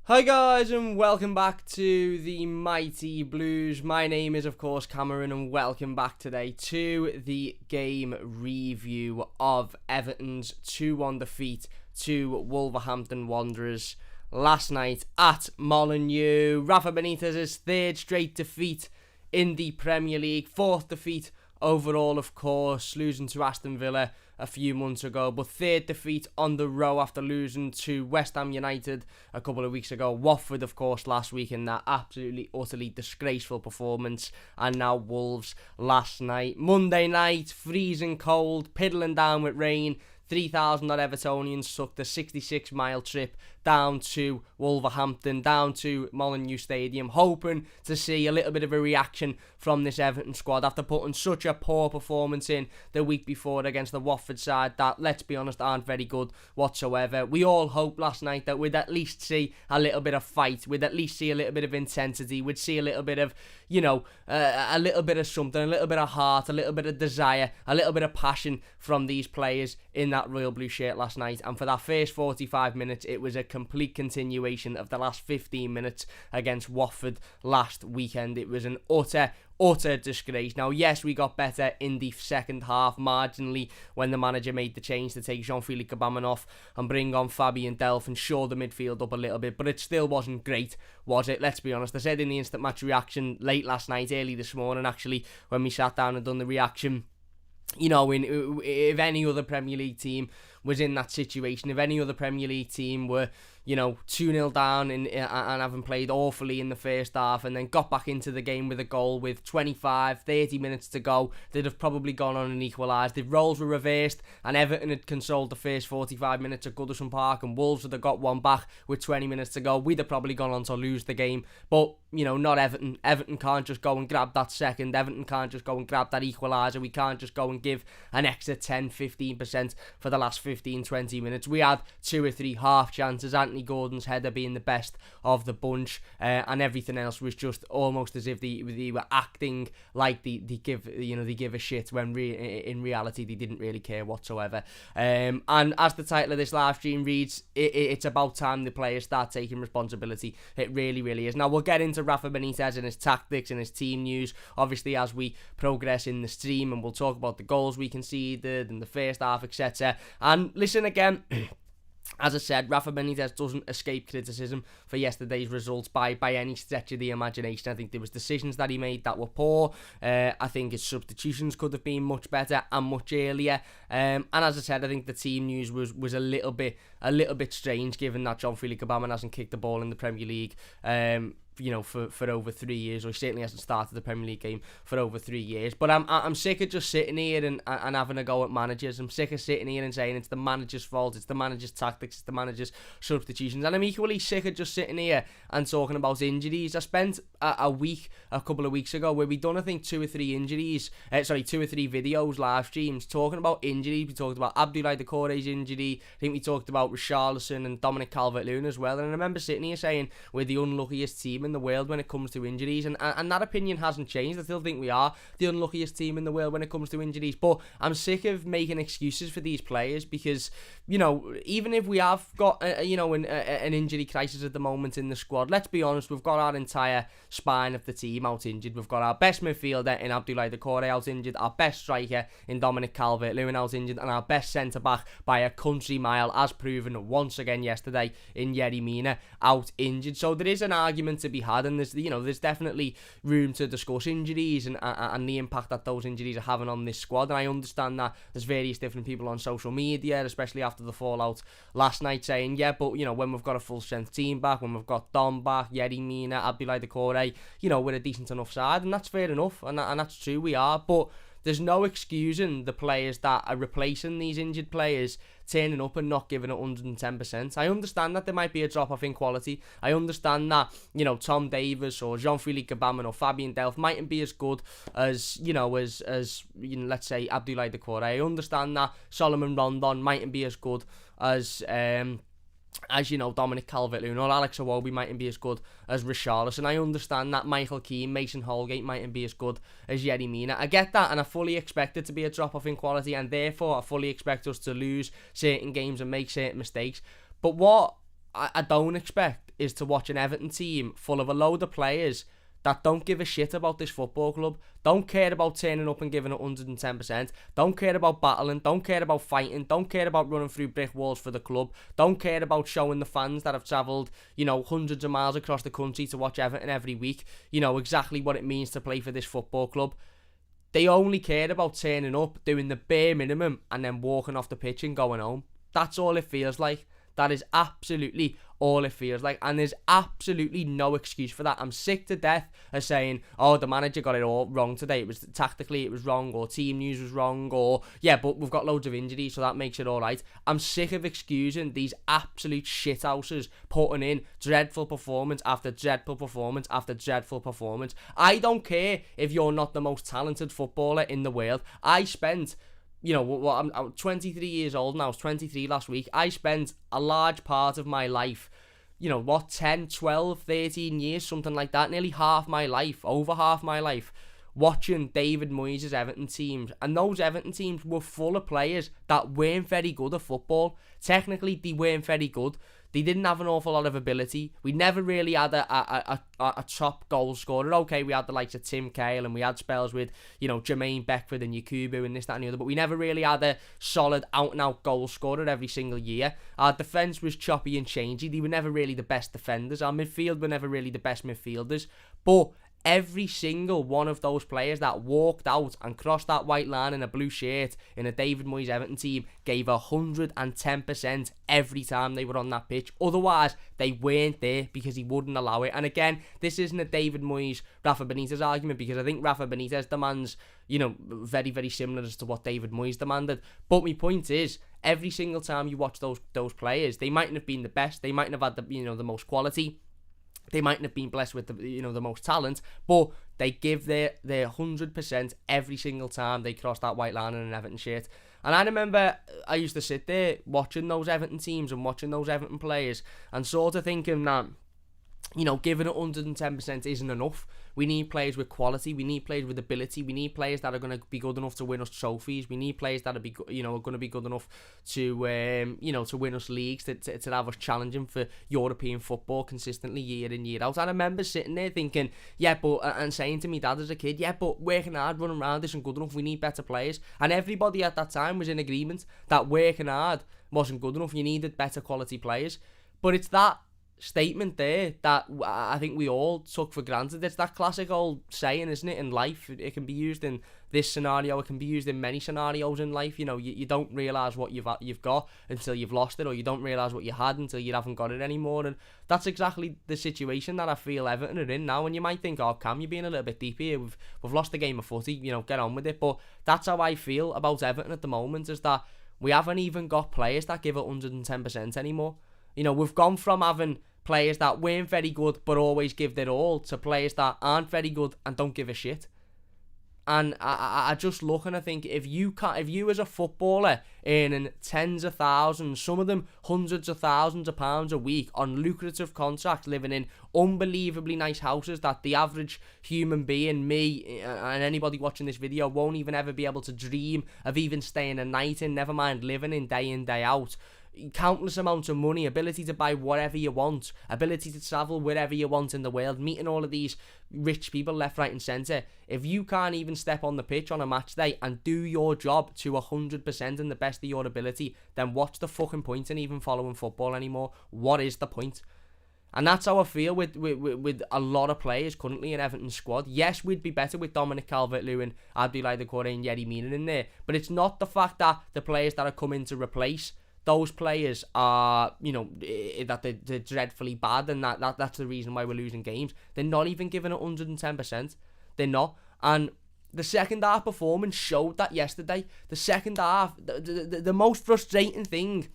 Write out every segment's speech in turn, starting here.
Hi guys and welcome back to the Mighty Blues. My name is of course Cameron and welcome back today to the game review of Everton's 2-1 defeat to Wolverhampton Wanderers last night at Molineux. Rafa Benitez's third straight defeat in the Premier League, fourth defeat overall of course, losing to Aston Villa a few months ago, but third defeat on the row after losing to West Ham United a couple of weeks ago, Watford of course last week in that absolutely utterly disgraceful performance, and now Wolves last night. Monday night, freezing cold, piddling down with rain, 3,000 odd Evertonians took the 66-mile trip down to Wolverhampton, down to Molineux Stadium, hoping to see a little bit of a reaction from this Everton squad after putting such a poor performance in the week before against the Watford side that, let's be honest, aren't very good whatsoever. We all hoped last night that we'd at least see a little bit of fight, we'd at least see a little bit of intensity, we'd see a little bit of, a little bit of something, a little bit of heart, a little bit of desire, a little bit of passion from these players in that royal blue shirt last night. And for that first 45 minutes, it was a complete continuation of the last 15 minutes against Watford last weekend. It was an utter disgrace. Now, yes, we got better in the second half marginally when the manager made the change to take Jean-Philippe Gbamin off and bring on Fabian Delph and shore the midfield up a little bit, but it still wasn't great, was it? Let's be honest. I said in the instant match reaction late last night, early this morning actually, when we sat down and done the reaction, if any other Premier League team was in that situation, if any other Premier League team were 2-0 down and having played awfully in the first half and then got back into the game with a goal with 25-30 minutes to go, they'd have probably gone on and equalised. If roles were reversed and Everton had consoled the first 45 minutes at Goodison Park and Wolves would have got one back with 20 minutes to go, we'd have probably gone on to lose the game. But not Everton. Everton can't just go and grab that second. Everton can't just go and grab that equaliser. We can't just go and give an extra 10-15% for the last 15-20 minutes. We had 2 or 3 half chances, Anthony Gordon's header being the best of the bunch, and everything else was just almost as if they were acting like they give a shit when in reality they didn't really care whatsoever. And as the title of this live stream reads, it's about time the players start taking responsibility. It really, really is. Now we'll get into Rafa Benitez and his tactics and his team news, obviously, as we progress in the stream, and we'll talk about the goals we conceded in the first half, etc. And listen again. As I said, Rafa Benitez doesn't escape criticism for yesterday's results by any stretch of the imagination. I think there was decisions that he made that were poor. I think his substitutions could have been much better and much earlier. And as I said, I think the team news was a little bit strange, given that Jean-Philippe Gbamin hasn't kicked the ball in the Premier League for over 3 years, or he certainly hasn't started the Premier League game for over 3 years. But I'm sick of just sitting here and having a go at managers. I'm sick of sitting here and saying it's the manager's fault, it's the manager's tactics, it's the manager's substitutions. And I'm equally sick of just sitting here and talking about injuries. I spent a couple of weeks ago where we done, I think, 2 or 3 videos, live streams, talking about injuries. We talked about Abdoulaye Doucouré's injury. I think we talked about Richarlison and Dominic Calvert-Lewin as well. And I remember sitting here saying we're the unluckiest team in the world when it comes to injuries, and that opinion hasn't changed. I still think we are the unluckiest team in the world when it comes to injuries, but I'm sick of making excuses for these players, because even if we have got an injury crisis at the moment in the squad, let's be honest, we've got our entire spine of the team out injured. We've got our best midfielder in Abdoulaye Doucouré out injured, our best striker in Dominic Calvert-Lewin out injured, and our best centre-back by a country mile, as proven once again yesterday in Yerry Mina, out injured. So there is an argument to be had, and there's definitely room to discuss injuries and the impact that those injuries are having on this squad. And I understand that there's various different people on social media, especially after the fallout last night, saying, yeah, but when we've got a full strength team back, when we've got Dom back, Yerry Mina, Abdoulaye Doucouré, we're a decent enough side, and that's fair enough, and that's true, we are. But there's no excusing the players that are replacing these injured players turning up and not giving it 110%. I understand that there might be a drop-off in quality. I understand that, Tom Davies or Jean-Philippe Gbamin or Fabian Delph mightn't be as good as, let's say Abdoulaye Doucouré. I understand that Solomon Rondon mightn't be as good as Dominic Calvert-Lewin or Alex Iwobi mightn't be as good as Richarlison. I understand that Michael Keane, Mason Holgate mightn't be as good as Yerry Mina. I get that, and I fully expect it to be a drop-off in quality, and therefore I fully expect us to lose certain games and make certain mistakes. But what I don't expect is to watch an Everton team full of a load of players that don't give a shit about this football club, don't care about turning up and giving it 110%, don't care about battling, don't care about fighting, don't care about running through brick walls for the club, don't care about showing the fans that have travelled, hundreds of miles across the country to watch Everton every week, exactly what it means to play for this football club. They only care about turning up, doing the bare minimum, and then walking off the pitch and going home. That's all it feels like. That is absolutely all it feels like. And there's absolutely no excuse for that. I'm sick to death of saying, oh, the manager got it all wrong today. It was tactically, it was wrong, or team news was wrong, or yeah, but we've got loads of injuries, so that makes it all right. I'm sick of excusing these absolute shithouses putting in dreadful performance after dreadful performance after dreadful performance. I don't care if you're not the most talented footballer in the world. I spent... I'm 23 years old now. I was 23 last week. I spent a large part of my life, 10, 12, 13 years, something like that, nearly half my life, over half my life, watching David Moyes' Everton teams. And those Everton teams were full of players that weren't very good at football. Technically, they weren't very good. They didn't have an awful lot of ability. We never really had a top goal scorer. Okay, we had the likes of Tim Cahill, and we had spells with, Jermaine Beckford and Yakubu and this, that and the other, but we never really had a solid out-and-out goal scorer every single year. Our defence was choppy and changey. They were never really the best defenders. Our midfield were never really the best midfielders. But every single one of those players that walked out and crossed that white line in a blue shirt in a David Moyes Everton team gave 110% every time they were on that pitch. Otherwise, they weren't there because he wouldn't allow it. And again, this isn't a David Moyes, Rafa Benitez argument, because I think Rafa Benitez demands, very, very similar as to what David Moyes demanded. But my point is, every single time you watch those players, they mightn't have been the best, they mightn't have had the most quality, they mightn't have been blessed with the most talent, but they give their 100% every single time they cross that white line in an Everton shirt. And I remember I used to sit there watching those Everton teams and watching those Everton players and sort of thinking that, giving it 110% isn't enough. We need players with quality. We need players with ability. We need players that are going to be good enough to win us trophies. We need players that are going to be good enough to to win us leagues, to have us challenging for European football consistently year in, year out. I remember sitting there thinking, and saying to me dad as a kid, but working hard, running around isn't good enough. We need better players. And everybody at that time was in agreement that working hard wasn't good enough. You needed better quality players. But it's that statement there that I think we all took for granted. It's that classic old saying, isn't it, in life? It can be used in this scenario, it can be used in many scenarios in life. You don't realise what you've got until you've lost it, or you don't realise what you had until you haven't got it anymore. And that's exactly the situation that I feel Everton are in now. And you might think, oh Cam, you're being a little bit deep here, we've lost the game of footy, get on with it. But that's how I feel about Everton at the moment, is that we haven't even got players that give it 110% anymore. We've gone from having players that weren't very good but always give their all to players that aren't very good and don't give a shit. And I just look and I think, if you as a footballer earning tens of thousands, some of them hundreds of thousands of pounds a week on lucrative contracts, living in unbelievably nice houses that the average human being, me and anybody watching this video, won't even ever be able to dream of even staying a night in, never mind living in, day out. Countless amounts of money, ability to buy whatever you want, ability to travel wherever you want in the world, meeting all of these rich people left, right and centre. If you can't even step on the pitch on a match day and do your job to 100% in the best of your ability, then what's the fucking point in even following football anymore? What is the point? And that's how I feel with a lot of players currently in Everton's squad. Yes, we'd be better with Dominic Calvert-Lewin, Abdoulaye Doucouré and Yerry Mina in there, but it's not the fact that the players that are coming to replace those players are, that they're dreadfully bad, and that's the reason why we're losing games. They're not even giving it 110%. They're not. And the second half performance showed that yesterday. The second half, the most frustrating thing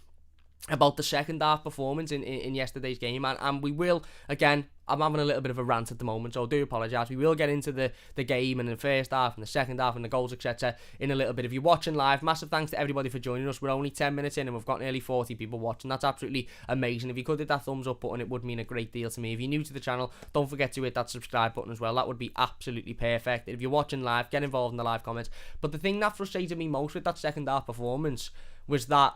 about the second half performance in yesterday's game, and we will, again, I'm having a little bit of a rant at the moment, so I do apologise. We will get into the game and the first half and the second half and the goals, etc. in a little bit. If you're watching live, massive thanks to everybody for joining us. We're only 10 minutes in and we've got nearly 40 people watching. That's absolutely amazing. If you could hit that thumbs up button, it would mean a great deal to me. If you're new to the channel, don't forget to hit that subscribe button as well. That would be absolutely perfect. If you're watching live, get involved in the live comments. But the thing that frustrated me most with that second half performance was that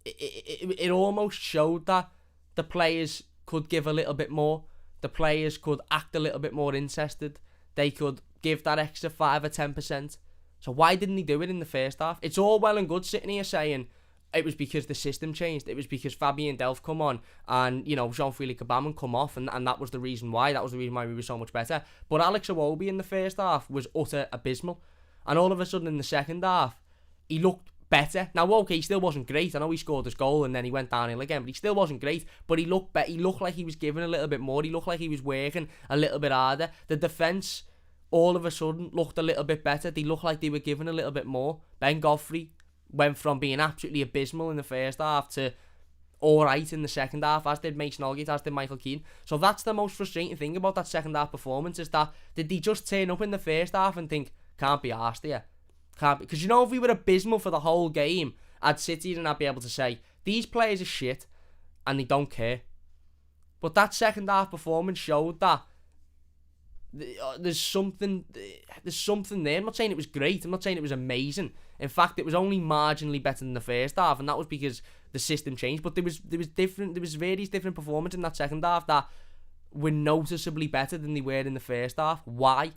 it almost showed that the players could give a little bit more. The players could act a little bit more interested. They could give that extra 5 or 10%. So why didn't he do it in the first half? It's all well and good sitting here saying it was because the system changed. It was because Fabien Delph come on and, Jean-Philippe Gbamin come off and that was the reason why. That was the reason why we were so much better. But Alex Iwobi in the first half was utter abysmal. And all of a sudden in the second half, he looked better. Now, okay, he still wasn't great. I know he scored his goal and then he went downhill again, but he still wasn't great. But he looked better. He looked like he was giving a little bit more. He looked like he was working a little bit harder. The defence, all of a sudden, looked a little bit better. They looked like they were giving a little bit more. Ben Godfrey went from being absolutely abysmal in the first half to alright in the second half, as did Mason Holgate, as did Michael Keane. So that's the most frustrating thing about that second half performance, is that did they just turn up in the first half and think, can't be arsed here? Can't be. Because if we were abysmal for the whole game, I'd sit here and I'd be able to say, these players are shit and they don't care. But that second half performance showed that there's something there. I'm not saying it was great. I'm not saying it was amazing. In fact, it was only marginally better than the first half, and that was because the system changed. But there was various different performances in that second half that were noticeably better than they were in the first half. Why?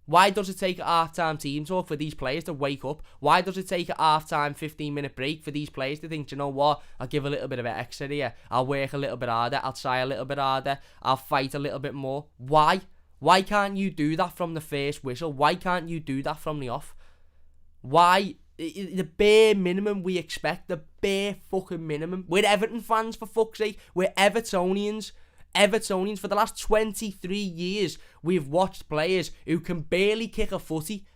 Why does it take a half-time team talk for these players to wake up? Why does it take a half-time 15-minute break for these players to think, do you know what, I'll give a little bit of an extra here, I'll work a little bit harder, I'll try a little bit harder, I'll fight a little bit more? Why? Why can't you do that from the first whistle? Why can't you do that from the off? Why? The bare minimum we expect, the bare fucking minimum. We're Everton fans, for fuck's sake. We're Evertonians. For the last 23 years, we've watched players who can barely kick a footy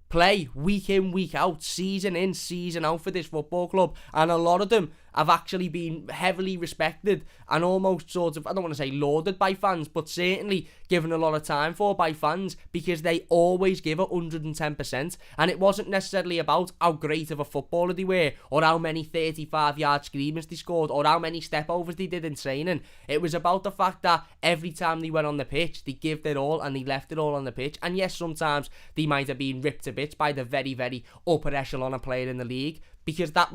play week in, week out, season in, season out for this football club. And a lot of them have actually been heavily respected and almost sort of, I don't want to say lauded by fans, but certainly given a lot of time for by fans, because they always give 110%. And it wasn't necessarily about how great of a footballer they were, or how many 35-yard screamers they scored, or how many step-overs they did in training. It was about the fact that every time they went on the pitch, they gave it all and they left it all on the pitch. And yes, sometimes they might have been ripped to bits by the very, very upper echelon of player in the league, because that's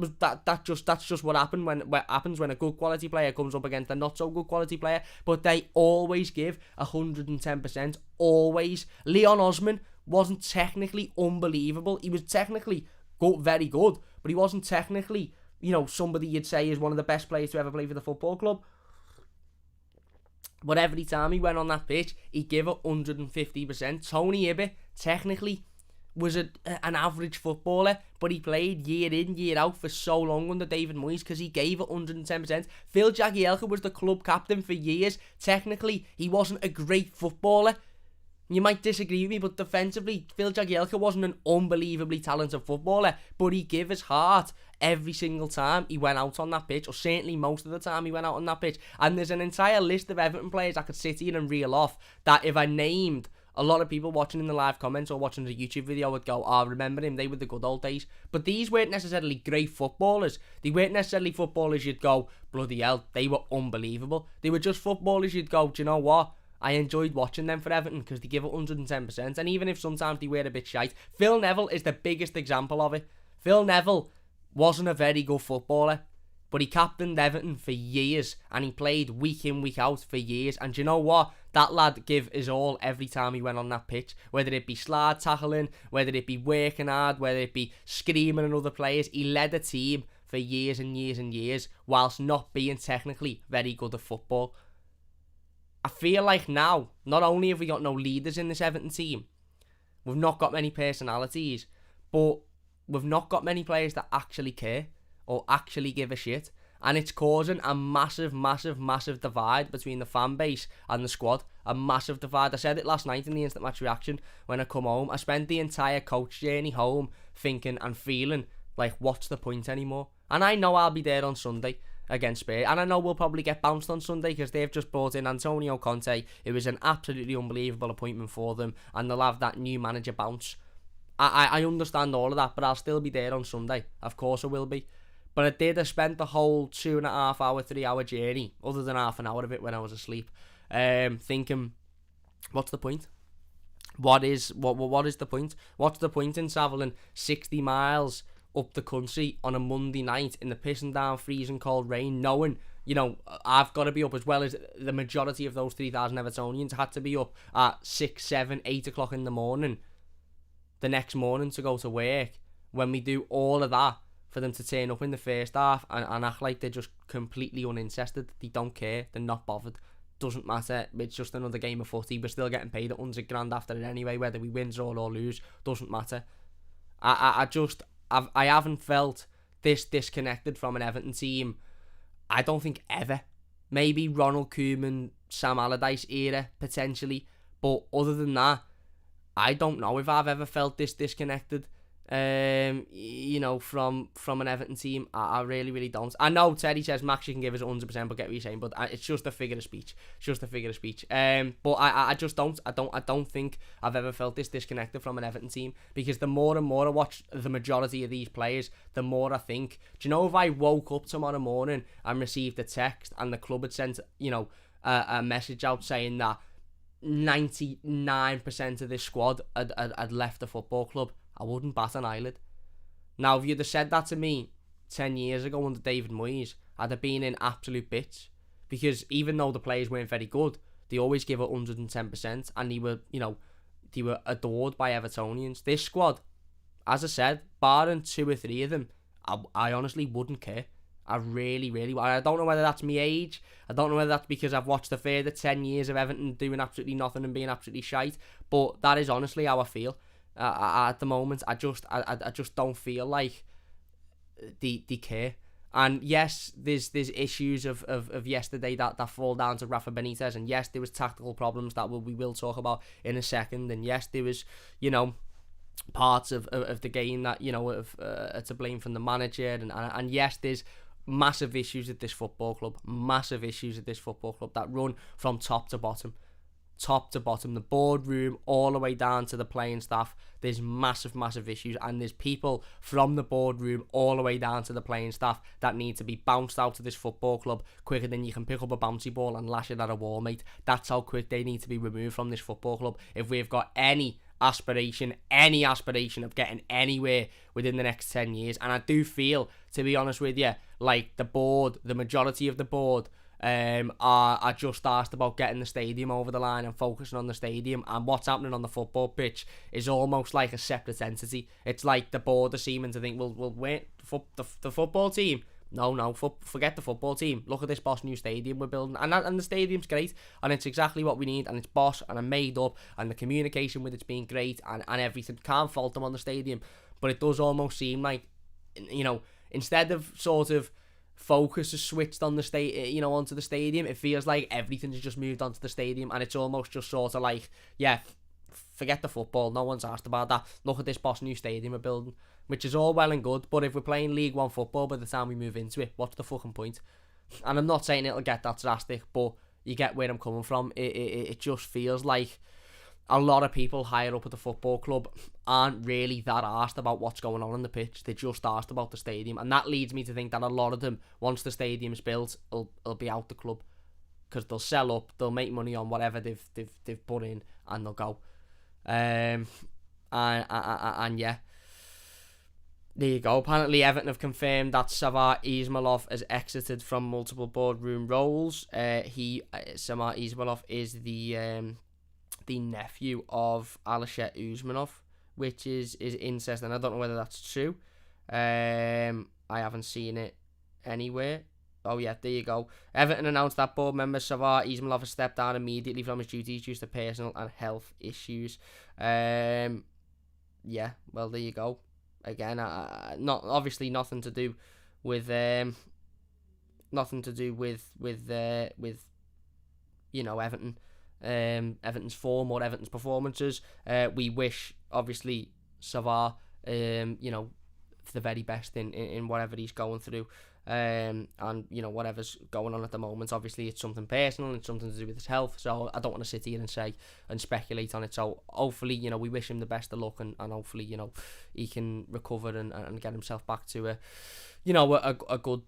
just what happens when a good quality player comes up against a not so good quality player. But they always give 110%, always. Leon Osman wasn't technically unbelievable. He was technically very good, but he wasn't technically, somebody you'd say is one of the best players to ever play for the football club. But every time he went on that pitch, he gave 150%. Tony Ibbott, technically, was an average footballer, but he played year in, year out for so long under David Moyes because he gave 110%. Phil Jagielka was the club captain for years. Technically, he wasn't a great footballer. You might disagree with me, but defensively, Phil Jagielka wasn't an unbelievably talented footballer, but he gave his heart every single time he went out on that pitch, or certainly most of the time he went out on that pitch. And there's an entire list of Everton players I could sit here and reel off that if I named, a lot of people watching in the live comments or watching the YouTube video would go, oh, remember him, they were the good old days. But these weren't necessarily great footballers. They weren't necessarily footballers you'd go, bloody hell, they were unbelievable. They were just footballers you'd go, do you know what? I enjoyed watching them for Everton because they give 110%. And even if sometimes they were a bit shite, Phil Neville is the biggest example of it. Phil Neville wasn't a very good footballer, but he captained Everton for years and he played week in, week out for years. And do you know what? That lad gave his all every time he went on that pitch, whether it be slide tackling, whether it be working hard, whether it be screaming at other players. He led a team for years and years and years whilst not being technically very good at football. I feel like now, not only have we got no leaders in this Everton team, we've not got many personalities, but we've not got many players that actually care or actually give a shit. And it's causing a massive, massive, massive divide between the fan base and the squad. A massive divide. I said it last night in the instant match reaction when I come home. I spent the entire coach journey home thinking and feeling like, what's the point anymore? And I know I'll be there on Sunday against Spurs. And I know we'll probably get bounced on Sunday because they've just brought in Antonio Conte. It was an absolutely unbelievable appointment for them. And they'll have that new manager bounce. I understand all of that, but I'll still be there on Sunday. Of course I will be. But I spent the whole 2.5 hour, 3 hour journey, other than half an hour of it when I was asleep, thinking, what's the point? What is the point? What's the point in travelling 60 miles up the country on a Monday night in the pissing down freezing cold rain, knowing you know, I've got to be up as well as the majority of those 3,000 Evertonians had to be up at 6, 7, 8 o'clock in the morning the next morning to go to work. When we do all of that for them to turn up in the first half and act like they're just completely uninterested, they don't care, they're not bothered, doesn't matter, it's just another game of footy, we're still getting paid 100 grand after it anyway, whether we win, draw or lose, doesn't matter. I haven't felt this disconnected from an Everton team, I don't think ever. Maybe Ronald Koeman, Sam Allardyce era potentially, but other than that, I don't know if I've ever felt this disconnected, you know, from an Everton team. I really, really don't. I know Terry says Max, you can give us 100%, but get what you're saying. But it's just a figure of speech. It's just a figure of speech. But I just don't. I don't think I've ever felt this disconnected from an Everton team, because the more and more I watch the majority of these players, the more I think, do you know, if I woke up tomorrow morning and received a text and the club had sent, you know, a message out saying that 99% of this squad had left the football club, I wouldn't bat an eyelid. Now, if you'd have said that to me 10 years ago under David Moyes, I'd have been in absolute bits, because even though the players weren't very good, they always give it 110%, and they were, you know, they were adored by Evertonians. This squad, as I said, barring 2 or 3 of them, I honestly wouldn't care. I really, really... I don't know whether that's my age. I don't know whether that's because I've watched the further 10 years of Everton doing absolutely nothing and being absolutely shite. But that is honestly how I feel at the moment. I just don't feel like they care. And yes, there's issues of yesterday that fall down to Rafa Benitez. And yes, there was tactical problems that we will talk about in a second. And yes, there was, you know, parts of the game that, you know, to blame from the manager. And yes, there's massive issues at this football club, that run from top to bottom, the boardroom all the way down to the playing staff. There's massive issues, and there's people from the boardroom all the way down to the playing staff that need to be bounced out of this football club quicker than you can pick up a bouncy ball and lash it at a wall, mate. That's how quick they need to be removed from this football club if we've got any aspiration of getting anywhere within the next 10 years. And I do feel, to be honest with you, like the majority of the board are just asked about getting the stadium over the line and focusing on the stadium, and what's happening on the football pitch is almost like a separate entity. It's like the board are seeming to think, well wait, the football team, no, forget the football team. Look at this boss new stadium we're building, and the stadium's great, and it's exactly what we need, and it's boss and made up, and the communication with it's been great, and everything. Can't fault them on the stadium, but it does almost seem like, you know, instead of sort of focus is switched on onto the stadium, it feels like everything's just moved onto the stadium, and it's almost just sort of like, yeah, forget the football, no one's asked about that, look at this boss new stadium we're building, which is all well and good, but if we're playing League One football by the time we move into it, what's the fucking point? And I'm not saying it'll get that drastic, but you get where I'm coming from. It just feels like a lot of people higher up at the football club aren't really that asked about what's going on the pitch. They're just asked about the stadium, and that leads me to think that a lot of them, once the stadium's built, will be out the club, because they'll sell up, they'll make money on whatever they've put in, and they'll go. And yeah, there you go. Apparently Everton have confirmed that Savar Ismailov has exited from multiple boardroom roles. Samar Ismailov is the nephew of Alisher Usmanov, which is interesting. I don't know whether that's true. I haven't seen it anywhere. Oh yeah, there you go. Everton announced that board member Savar Ismailov has stepped down immediately from his duties due to personal and health issues. Yeah, well there you go. Again, not obviously nothing to do with you know, Everton, Everton's form or Everton's performances. We wish obviously Savar you know, the very best in whatever he's going through. And you know, whatever's going on at the moment, obviously it's something personal, it's something to do with his health, so I don't want to sit here and say and speculate on it. So hopefully, you know, we wish him the best of luck, and hopefully, you know, he can recover and get himself back to a good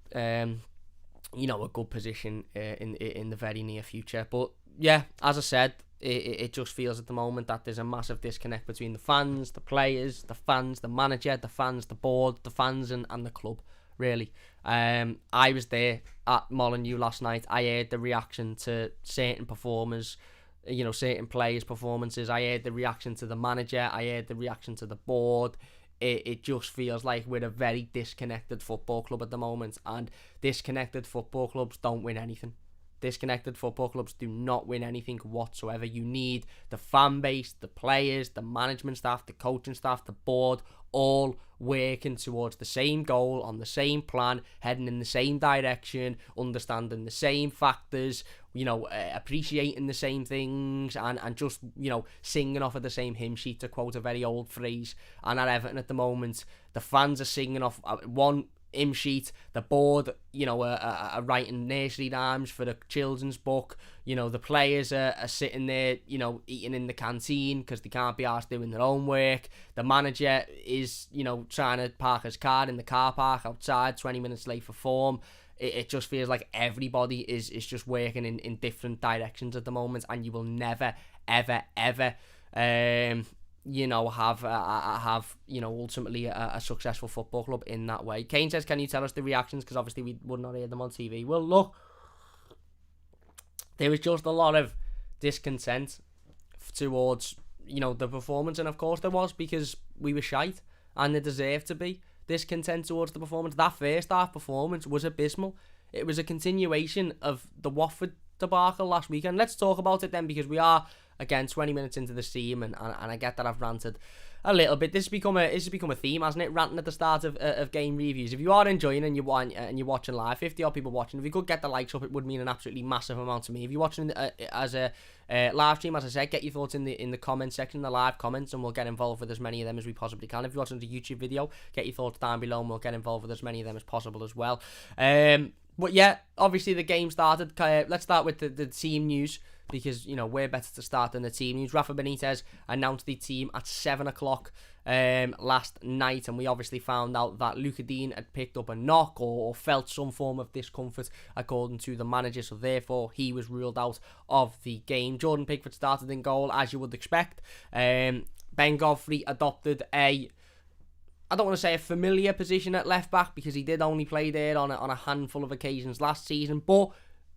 you know, a good position in the very near future. But yeah, as I said, it just feels at the moment that there's a massive disconnect between the fans, the players, the fans, the manager, the fans, the board, the fans and the club. really. I was there at Molineux last night. I heard the reaction to certain performers, certain players' performances. I heard the reaction to the manager. I heard the reaction to the board. It just feels like we're a very disconnected football club at the moment, and disconnected football clubs don't win anything. Disconnected football clubs do not win anything whatsoever. You need the fan base, the players, the management staff, the coaching staff, the board, all working towards the same goal, on the same plan, heading in the same direction, understanding the same factors, appreciating the same things, and just, singing off of the same hymn sheet, to quote a very old phrase. And at Everton at the moment, the fans are singing off one hymn sheet, the board, are writing nursery rhymes for the children's book. The players are sitting there, eating in the canteen because they can't be asked doing their own work. The manager is, trying to park his car in the car park outside, 20 minutes late for form. It just feels like everybody is just working in different directions at the moment, and you will never, ever, ever, have ultimately a successful football club in that way. Kane says, can you tell us the reactions? Because obviously we would not hear them on TV. Well, look, there was just a lot of discontent towards, the performance. And of course there was, because we were shite and they deserved to be discontent towards the performance. That first half performance was abysmal. It was a continuation of the Watford debacle last weekend. Let's talk about it then, because we are, again, 20 minutes into the stream, and I get that I've ranted a little bit. This has become a theme, hasn't it? Ranting at the start of game reviews. If you are enjoying and you're watching live, 50 odd people watching, if you could get the likes up, it would mean an absolutely massive amount to me. If you're watching as a live stream, as I said, get your thoughts in the comment section, the live comments, and we'll get involved with as many of them as we possibly can. If you're watching the YouTube video, get your thoughts down below, and we'll get involved with as many of them as possible as well. But yeah, obviously the game started. Let's start with the team news, because, we're better to start than the team news. Rafa Benitez announced the team at 7 o'clock last night, and we obviously found out that Luca Dean had picked up a knock or felt some form of discomfort, according to the manager, so therefore he was ruled out of the game. Jordan Pickford started in goal, as you would expect. Ben Godfrey adopted I don't want to say a familiar position at left back, because he did only play there on a handful of occasions last season, but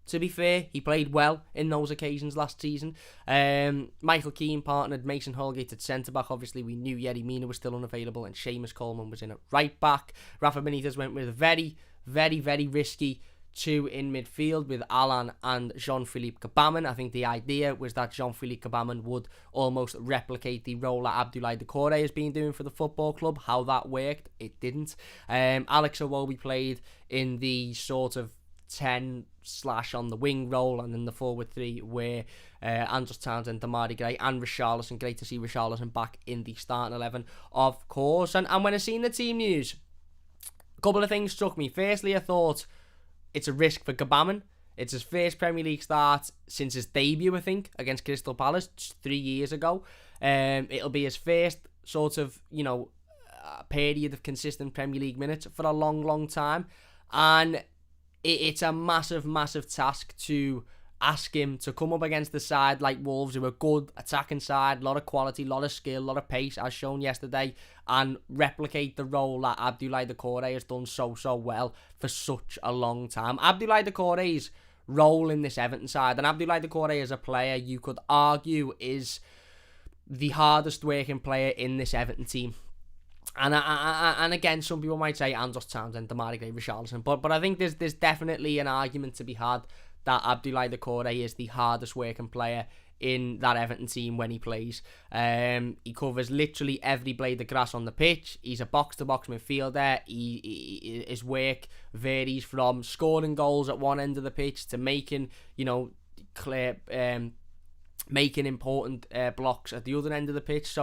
to be fair, he played well in those occasions last season. Michael Keane partnered Mason Holgate at centre-back. Obviously, we knew Yerry Mina was still unavailable, and Seamus Coleman was in at right-back. Rafa Benitez went with a very, very, very risky two in midfield with Alan and Jean-Philippe Gbamin. I think the idea was that Jean-Philippe Gbamin would almost replicate the role that Abdoulaye Doucouré has been doing for the football club. How that worked, it didn't. Alex Iwobi played in the sort of 10/ on the wing role, and then the forward three were Andros Townsend, Damari Gray and Richarlison. Great to see Richarlison back in the starting 11, of course. And when I seen the team news, a couple of things struck me. Firstly, I thought it's a risk for Gbamin. It's his first Premier League start since his debut, I think, against Crystal Palace 3 years ago. It'll be his first sort of, period of consistent Premier League minutes for a long, long time. And it's a massive, massive task to ask him to come up against the side like Wolves, who are a good attacking side, a lot of quality, a lot of skill, a lot of pace, as shown yesterday, and replicate the role that Abdoulaye Doucouré has done so well for such a long time. Abdoulaye Doucouré's role in this Everton side, and Abdoulaye Doucouré as a player, you could argue, is the hardest working player in this Everton team. And again, some people might say Andros Townsend, Damari Gray, Richarlison, but I think there's definitely an argument to be had that Abdoulaye Doucouré is the hardest working player in that Everton team when he plays. He covers literally every blade of grass on the pitch. He's a box-to-box midfielder. His work varies from scoring goals at one end of the pitch to making, making important blocks at the other end of the pitch.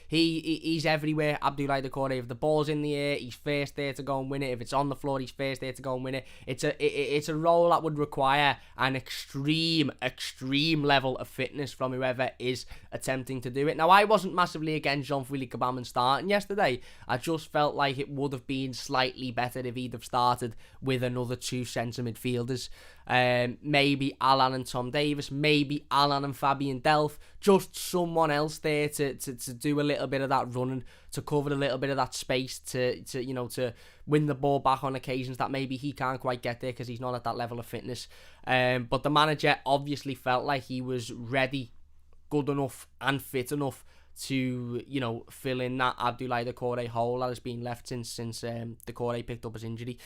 He's everywhere. Abdoulaye Doucouré, if the ball's in the air, he's first there to go and win it. If it's on the floor, he's first there to go and win it. It's a role that would require an extreme level of fitness from whoever is attempting to do it. Now, I wasn't massively against Jean-Philippe Gbamin starting yesterday. I just felt like it would have been slightly better if he'd have started with another two centre midfielders. maybe Alan and Tom Davis, maybe Alan and Fabian Delph, just someone else there to do a little bit of that running, to cover a little bit of that space, to win the ball back on occasions that maybe he can't quite get there because he's not at that level of fitness. But the manager obviously felt like he was ready, good enough and fit enough to, fill in that Abdoulaye Doucouré hole that has been left since Doucouré picked up his injury.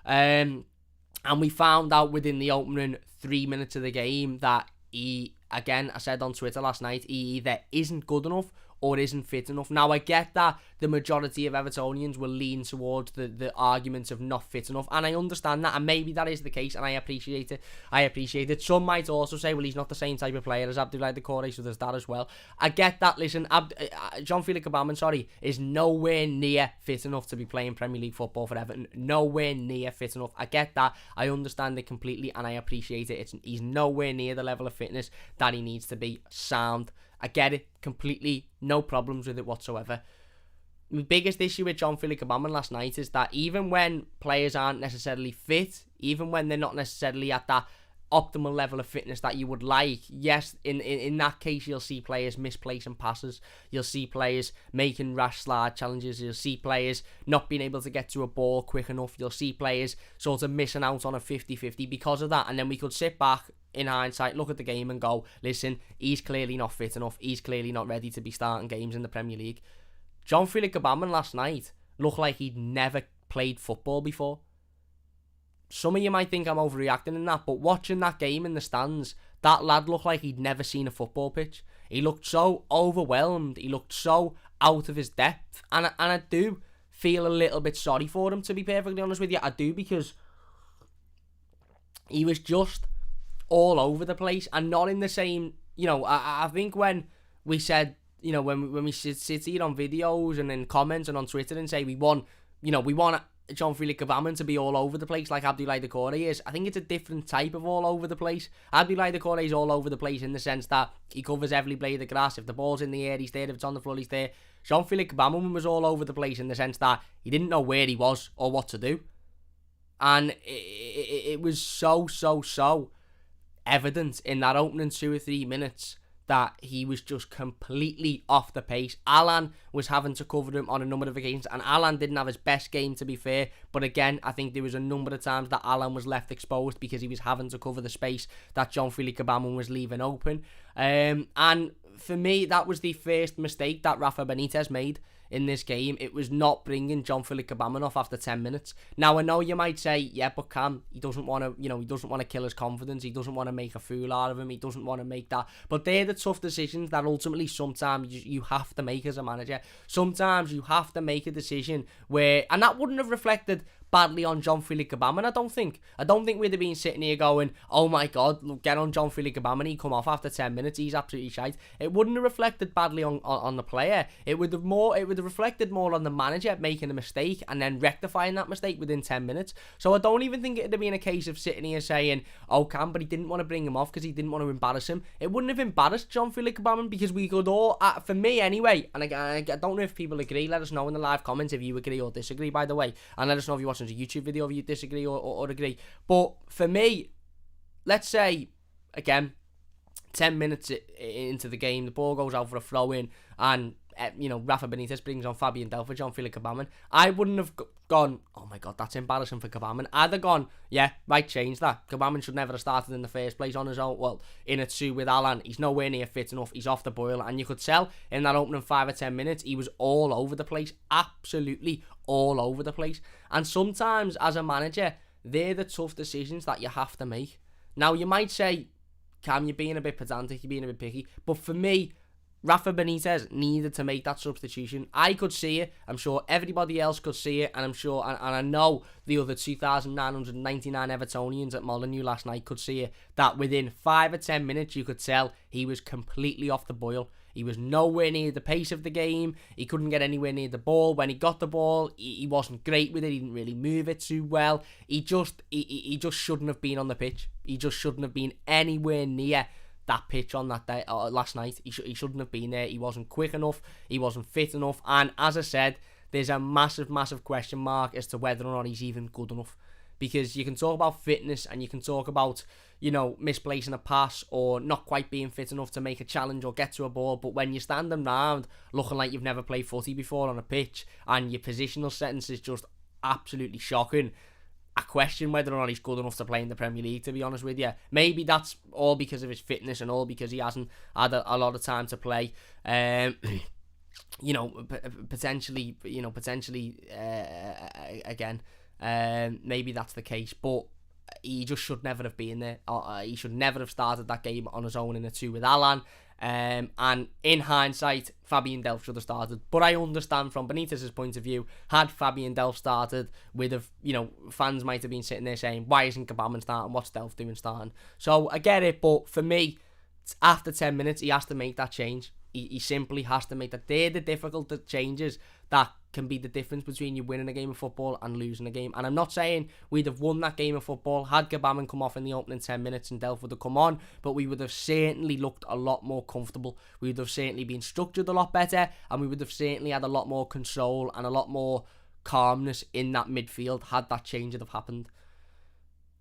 And we found out within the opening 3 minutes of the game that he, again, I said on Twitter last night, he either isn't good enough or isn't fit enough. Now, I get that the majority of Evertonians will lean towards the arguments of not fit enough, and I understand that, and maybe that is the case, and I appreciate it. Some might also say, well, he's not the same type of player as Abdoulaye Doucouré, so there's that as well. I get that. Listen, Jean-Philippe Gbamin, is nowhere near fit enough to be playing Premier League football for Everton. Nowhere near fit enough. I get that. I understand it completely, and I appreciate it. He's nowhere near the level of fitness that he needs to be. Sound. I get it completely, no problems with it whatsoever. My biggest issue with Jean-Philippe Gbamin last night is that even when players aren't necessarily fit, even when they're not necessarily at that optimal level of fitness that you would like, yes, in that case, you'll see players misplacing passes, you'll see players making rash slide challenges, you'll see players not being able to get to a ball quick enough, you'll see players sort of missing out on a 50-50 because of that, and then we could sit back in hindsight, look at the game and go, listen, he's clearly not fit enough, he's clearly not ready to be starting games in the Premier League. Jean-Philippe Gbamin last night looked like he'd never played football before. Some of you might think I'm overreacting in that, but watching that game in the stands, that lad looked like he'd never seen a football pitch. He looked so overwhelmed, he looked so out of his depth, and I do feel a little bit sorry for him, to be perfectly honest with you. I do, because he was just all over the place, and not in the same, I think when we said, when we sit here on videos and in comments and on Twitter and say we want Jean-Philippe Gbamin to be all over the place like Abdoulaye Doucouré is, I think it's a different type of all over the place. Abdoulaye Doucouré is all over the place in the sense that he covers every blade of grass. If the ball's in the air, he's there. If it's on the floor, he's there. Jean-Philippe Gbamin was all over the place in the sense that he didn't know where he was or what to do. And it was so evident in that opening 2 or 3 minutes that he was just completely off the pace. Alan was having to cover him on a number of occasions, and Alan didn't have his best game, to be fair, but again, I think there was a number of times that Alan was left exposed because he was having to cover the space that Jean-Philippe Gbamin was leaving open. And for me, that was the first mistake that Rafa Benitez made in this game. It was not bringing Jean-Philippe Gbamin off after 10 minutes. Now, I know you might say, yeah, but Cam, he doesn't want to kill his confidence. He doesn't want to make a fool out of him. He doesn't want to make that. But they're the tough decisions that ultimately sometimes you have to make as a manager. Sometimes you have to make a decision where, and that wouldn't have reflected badly on Jean-Philippe Gbamin, I don't think. I don't think we'd have been sitting here going, oh my God, look, get on Jean-Philippe Gbamin, he come off after 10 minutes, he's absolutely shite. It wouldn't have reflected badly on the player. It would have reflected more on the manager making a mistake and then rectifying that mistake within 10 minutes. So I don't even think it would have been a case of sitting here saying, oh, Cam, but he didn't want to bring him off because he didn't want to embarrass him. It wouldn't have embarrassed Jean-Philippe Gbamin because we could all, for me anyway, and I don't know if people agree, let us know in the live comments if you agree or disagree, by the way, and let us know if you're watching a YouTube video if you disagree or agree. But for me, let's say, again, 10 minutes into the game, the ball goes out for a throw-in, and Rafa Benitez brings on Fabian Delph for Jean-Philippe Gbamin. I wouldn't have gone, oh my God, that's embarrassing for Gbamin. I'd have gone, yeah, right, change that. Gbamin should never have started in the first place on his own. Well, in a 2 with Alan, he's nowhere near fit enough. He's off the boil, and you could tell in that opening 5 or 10 minutes, he was all over the place, absolutely all over the place. And sometimes, as a manager, they're the tough decisions that you have to make. Now, you might say, Cam, you're being a bit pedantic, you're being a bit picky, but for me, Rafa Benitez needed to make that substitution. I could see it. I'm sure everybody else could see it. And I'm sure, and I know the other 2,999 Evertonians at Molineux last night could see it, that within 5 or 10 minutes, you could tell he was completely off the boil. He was nowhere near the pace of the game. He couldn't get anywhere near the ball. When he got the ball, he wasn't great with it. He didn't really move it too well. He just shouldn't have been on the pitch. He just shouldn't have been anywhere near that pitch on that day last night. He shouldn't have been there. He wasn't quick enough. He wasn't fit enough. And as I said, there's a massive question mark as to whether or not he's even good enough. because you can talk about fitness and you can talk about, you know, misplacing a pass or not quite being fit enough to make a challenge or get to a ball, but when you're standing around looking like you've never played footy before on a pitch and your positional settings is just absolutely shocking, I question whether or not he's good enough to play in the Premier League, to be honest with you. Maybe that's all because of his fitness and all because he hasn't had a lot of time to play. You know, potentially, again, maybe that's the case, but he just should never have been there. He should never have started that game on his own in a 2 with Alan. And in hindsight, Fabian Delph should have started. But I understand from Benitez's point of view, had Fabian Delph started, fans might have been sitting there saying, why isn't Gbamin starting? What's Delph doing starting? So I get it, but for me, after 10 minutes, he has to make that change. He simply has to make that. They're the difficult changes that can be the difference between you winning a game of football and losing a game. And I'm not saying we'd have won that game of football had Gbamin come off in the opening 10 minutes and Delph would have come on, but we would have certainly looked a lot more comfortable. We would have certainly been structured a lot better, and we would have certainly had a lot more control and a lot more calmness in that midfield had that change have happened.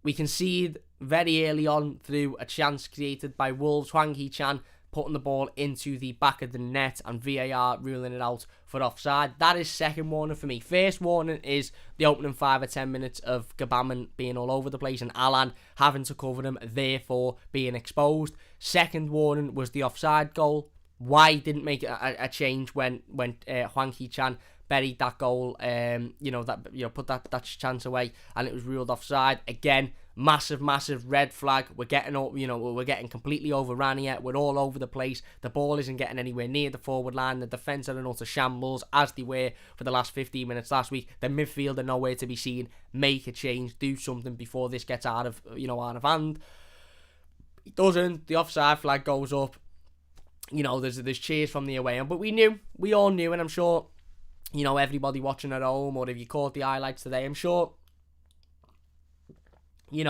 We concede very early on through a chance created by Wolves. Hwang Hee-chan putting the ball into the back of the net and VAR ruling it out for offside. That is second warning for me. First warning is the opening 5 or 10 minutes of Gbamin being all over the place and Alan having to cover him, therefore being exposed. Second warning was the offside goal. Why didn't make a change when Hwang Hee-chan buried that goal, put that chance away and it was ruled offside. Again, massive red flag. We're getting completely overrun here. We're all over the place. The ball isn't getting anywhere near the forward line. The defence are in utter shambles, as they were for the last 15 minutes last week. The midfield are nowhere to be seen. Make a change. Do something before this gets out of hand. It doesn't. The offside flag goes up. There's cheers from the away end, but we all knew, and I'm sure, everybody watching at home, or if you caught the highlights today, I'm sure, you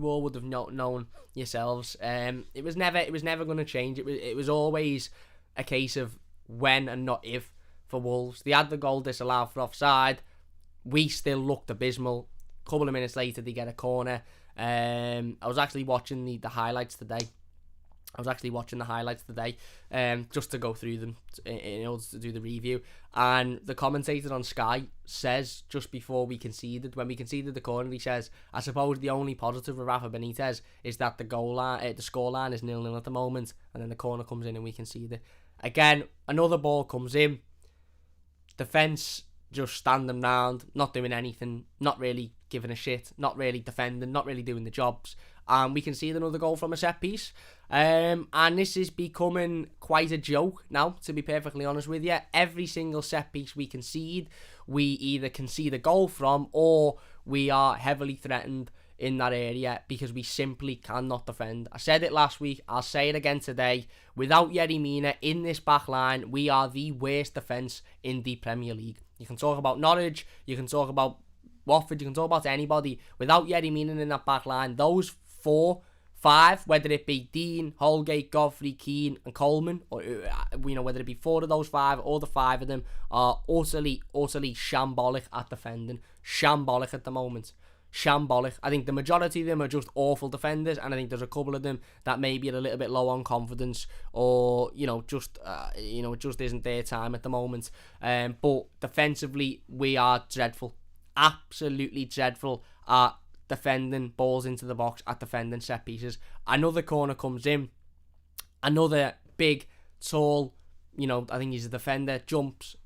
all would have known yourselves. It was never going to change. It was always a case of when and not if for Wolves. They had the goal disallowed for offside. We still looked abysmal. A couple of minutes later, they get a corner. I was actually watching the highlights today. Just to go through them in order to do the review. And the commentator on Sky says, just before we conceded, when we conceded the corner, he says, I suppose the only positive with Rafa Benitez is that the scoreline is 0-0 at the moment, and then the corner comes in and we concede it. Again, another ball comes in. Defence just standing round, not doing anything, not really giving a shit, not really defending, not really doing the jobs. And we concede another goal from a set piece. And this is becoming quite a joke now, to be perfectly honest with you. Every single set piece we concede, we either concede a goal from, or we are heavily threatened in that area because we simply cannot defend. I said it last week, I'll say it again today. Without Yerry Mina in this back line, we are the worst defence in the Premier League. You can talk about Norwich, you can talk about Watford, you can talk about anybody. Without Yerry Mina in that back line, those 4, 5, whether it be Dean, Holgate, Godfrey, Keane and Coleman, or whether it be 4 of those 5 or the 5 of them, are utterly shambolic at defending. Shambolic at the moment. Shambolic. I think the majority of them are just awful defenders, and I think there's a couple of them that maybe are a little bit low on confidence, or it just isn't their time at the moment. But defensively, we are dreadful. Absolutely dreadful at defending balls into the box, at defending set pieces. Another corner comes in, another big, tall, I think he's a defender, jumps,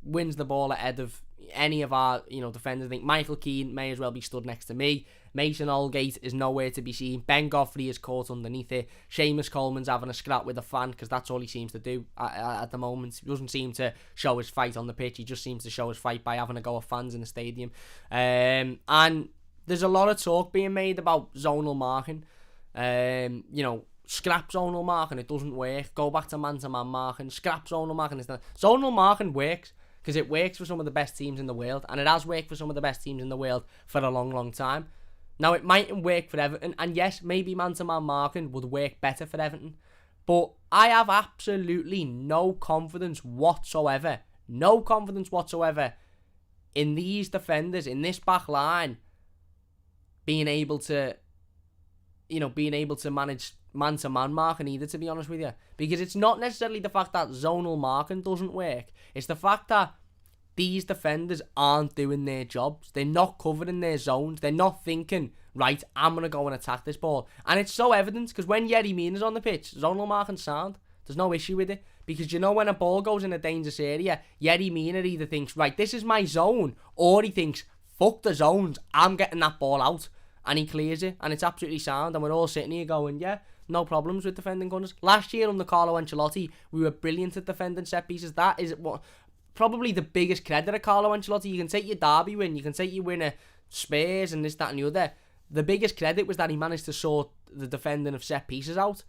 wins the ball ahead of any of our defenders. I think Michael Keane may as well be stood next to me. Mason Holgate is nowhere to be seen. Ben Godfrey is caught underneath it. Seamus Coleman's having a scrap with a fan because that's all he seems to do at the moment. He doesn't seem to show his fight on the pitch. He just seems to show his fight by having a go at fans in the stadium. And there's a lot of talk being made about zonal marking. Scrap zonal marking, it doesn't work. Go back to man-to-man marking. Scrap zonal marking. Zonal marking works because it works for some of the best teams in the world, and it has worked for some of the best teams in the world for a long time. Now, it mightn't work for Everton, and yes, maybe man-to-man marking would work better for Everton, but I have absolutely no confidence whatsoever in these defenders, in this back line, being able to manage man-to-man marking either, to be honest with you. Because it's not necessarily the fact that zonal marking doesn't work. It's the fact that these defenders aren't doing their jobs. They're not covering their zones. They're not thinking, right, I'm going to go and attack this ball. And it's so evident, because when Yerry Mina's on the pitch, zonal marking sound. There's no issue with it. Because when a ball goes in a dangerous area, Yerry Mina either thinks, right, this is my zone, or he thinks, fuck the zones, I'm getting that ball out. And he clears it, and it's absolutely sound, and we're all sitting here going, yeah, no problems with defending corners. Last year under Carlo Ancelotti, we were brilliant at defending set pieces. That is what probably the biggest credit of Carlo Ancelotti. You can take your derby win, you can take your win at Spurs and this, that and the other. The biggest credit was that he managed to sort the defending of set pieces out.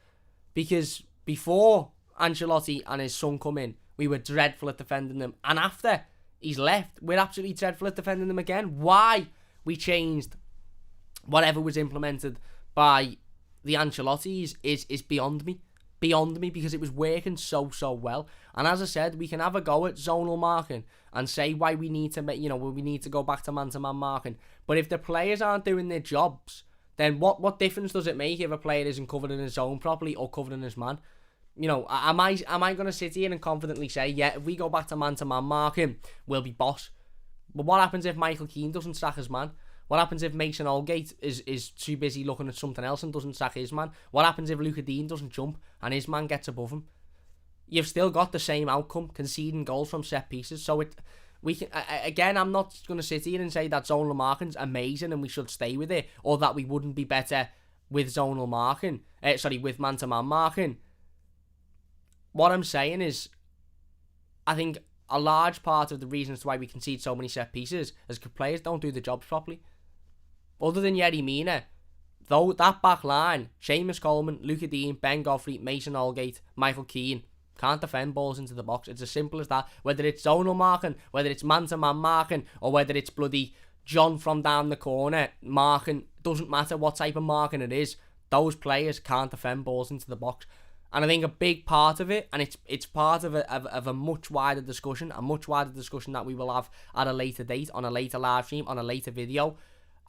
Because before Ancelotti and his son come in, we were dreadful at defending them. And after he's left, we're absolutely dreadful at defending them again. Why we changed whatever was implemented by the Ancelottis is beyond me. Beyond me, because it was working so well. And as I said, we can have a go at zonal marking and say why we need to make, we need to go back to man marking. But if the players aren't doing their jobs, then what difference does it make if a player isn't covered in his zone properly or covered in his man? Am I going to sit here and confidently say, yeah, if we go back to man marking, we'll be boss? But what happens if Michael Keane doesn't sack his man? What happens if Mason Holgate is too busy looking at something else and doesn't sack his man? What happens if Luca Dean doesn't jump and his man gets above him? You've still got the same outcome, conceding goals from set pieces. So I'm not going to sit here and say that zonal marking's amazing and we should stay with it, or that we wouldn't be better with zonal marking. With man-to-man marking. What I'm saying is, I think a large part of the reasons why we concede so many set pieces is because players don't do the jobs properly. Other than Yerry Mina, though, that back line, Seamus Coleman, Luca Dean, Ben Godfrey, Mason Holgate, Michael Keane, can't defend balls into the box. It's as simple as that. Whether it's zonal marking, whether it's man-to-man marking, or whether it's bloody John from down the corner marking, doesn't matter what type of marking it is, those players can't defend balls into the box. And I think a big part of it, and it's part of a much wider discussion, that we will have at a later date, on a later live stream, on a later video.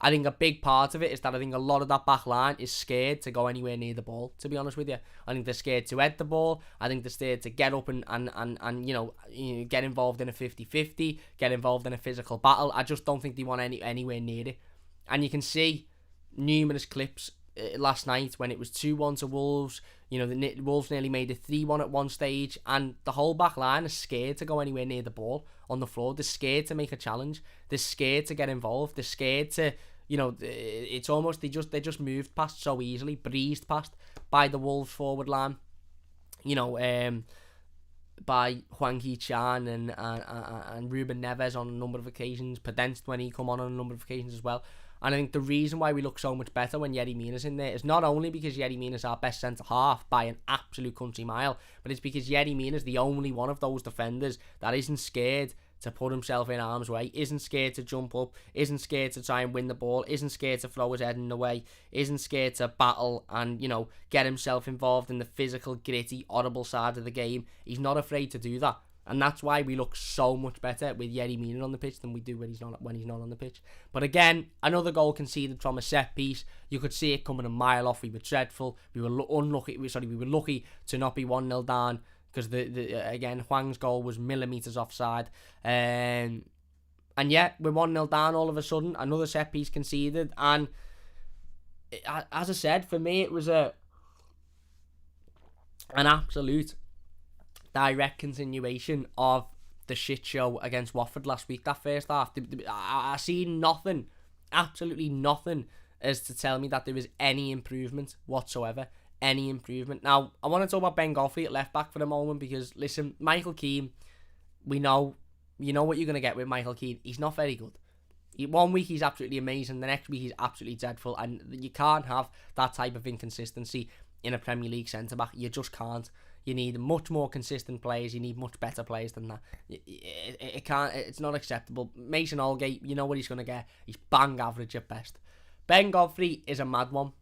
I think a big part of it is that I think a lot of that back line is scared to go anywhere near the ball, to be honest with you. I think they're scared to head the ball. I think they're scared to get up and get involved in a 50-50, get involved in a physical battle. I just don't think they want anywhere near it. And you can see numerous clips last night when it was 2-1 to Wolves. The Wolves nearly made it 3-1 at one stage, and the whole back line is scared to go anywhere near the ball on the floor. They're scared to make a challenge. They're scared to get involved. They're scared to, it's almost they just moved past so easily, breezed past by the Wolves forward line. By Hwang Hee-chan and Ruben Neves on a number of occasions, Podence when he come on a number of occasions as well. And I think the reason why we look so much better when Yerry Mina's in there is not only because Yerry Mina's our best centre-half by an absolute country mile, but it's because Yerry Mina's the only one of those defenders that isn't scared to put himself in harm's way, isn't scared to jump up, isn't scared to try and win the ball, isn't scared to throw his head in the way, isn't scared to battle and, get himself involved in the physical, gritty, horrible side of the game. He's not afraid to do that. And that's why we look so much better with Yerry Mina on the pitch than we do when he's not on the pitch. But again, another goal conceded from a set piece. You could see it coming a mile off. We were dreadful. We were unlucky. We were lucky to not be 1-0 down, because again, Hwang's goal was millimetres offside. And yet, we're 1-0 down all of a sudden. Another set piece conceded. And as I said, for me, it was an absolute direct continuation of the shit show against Watford last week, that first half. I see nothing, absolutely nothing, as to tell me that there is any improvement whatsoever. Any improvement. Now, I want to talk about Ben Godfrey at left back for a moment, because, listen, Michael Keane, you know what you're going to get with Michael Keane. He's not very good. One week he's absolutely amazing, the next week he's absolutely dreadful, and you can't have that type of inconsistency in a Premier League centre-back. You just can't. You need much more consistent players. You need much better players than that. It can't. It's not acceptable. Mason Holgate, you know what he's going to get. He's bang average at best. Ben Godfrey is a mad one,